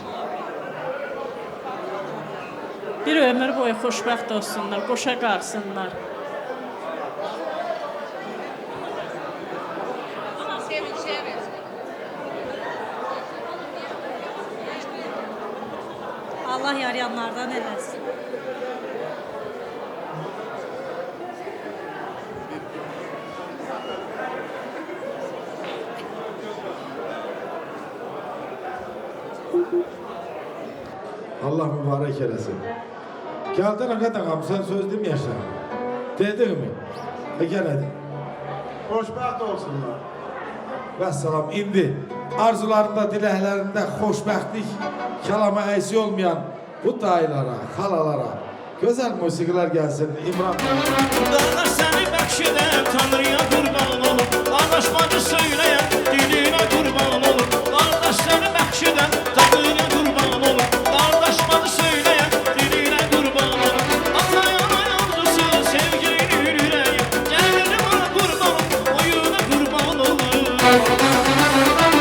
Bir ömür boyu xoşbəxt olsunlar, qoşa qarsınlar. Allah yarayanlardan eləsin. Allah mübarək eləsin. Gəldin Əqət ağam, sən söz deməyəsən. Dedin mi? Gəl hadi. Xoşbəxt olsunlar. Vəssalam, indi arzularında, diləklərində xoşbəxtlik kəlama əksi olmayan bu dayılara, xalalara gözəl musiqilər gəlsin. İmran. Dağlar səni bəxş edər, Tanrıya qurban olur. Qardaş bacı söyləyər, dilinə qurban olur. Qardaş səni bəxş edər, Tanrıya qurban olur. Qardaş bacı söyləyər, dilinə qurban olur. Atayana yavrusu, sevgilini ürəyər. Gəlirim ona qurban olur, oyuna qurban olur.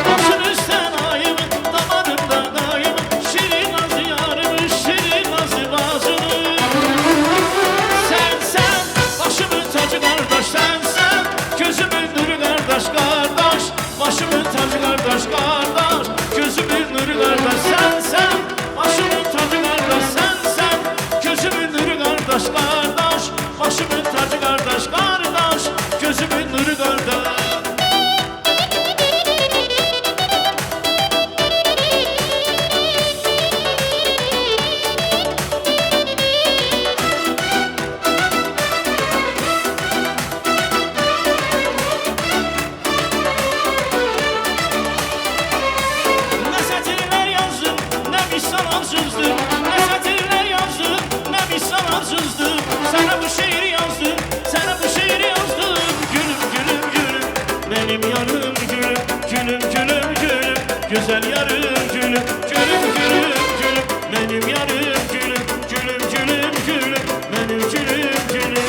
Başın üstən ayımı, damarımda dayımı. Şirin nazı yarımı, şirin nazı bacını. Sen, başımın tacı qardaş, sen, gözümün nuru qardaş, qardaş. Başımın tacı qardaş, qardaş, gözümün nuru qardaş, sen, başımın tacı qardaş, sen, gözümün nuru qardaş, qardaş. Başımın tacı qardaş, qardaş, gözümün nuru qardaş. benim yarım gülüm, gülüm gülüm gülüm, güzel yarım gülüm, gülüm gülüm gülüm, benim yarım gülüm, gülüm gülüm gülüm, benim gülüm gülüm.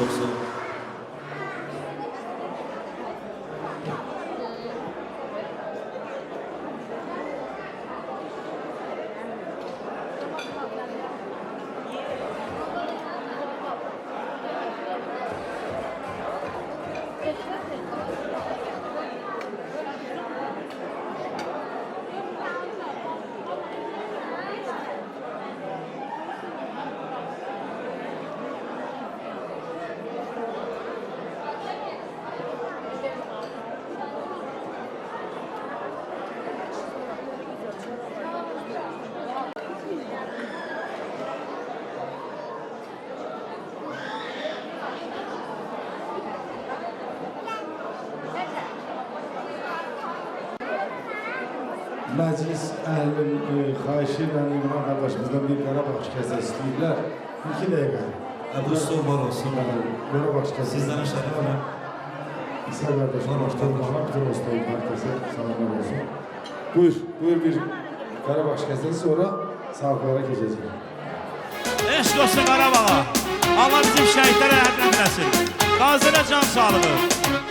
Çox sağ ol. Məclis əhlinin xahişi ilə İmran qardaşımızdan bir Qarabağ şikəsə istəyirlər. 2 dəqiqə. Bu üstü var olsun. Qarabağ şikəsə. Sizlərin şərəfinə. İsa qardaşım, başlarına bütün Ostayın Partiyası salamlar olsun. Buyur bir Qarabağ şikəsə, sonra sağlıqlara keçəcək. Eşq olsun Qarabağa. Allah bizim şəhidlərə rəhmət eləsin. Qazıra can sağlığı.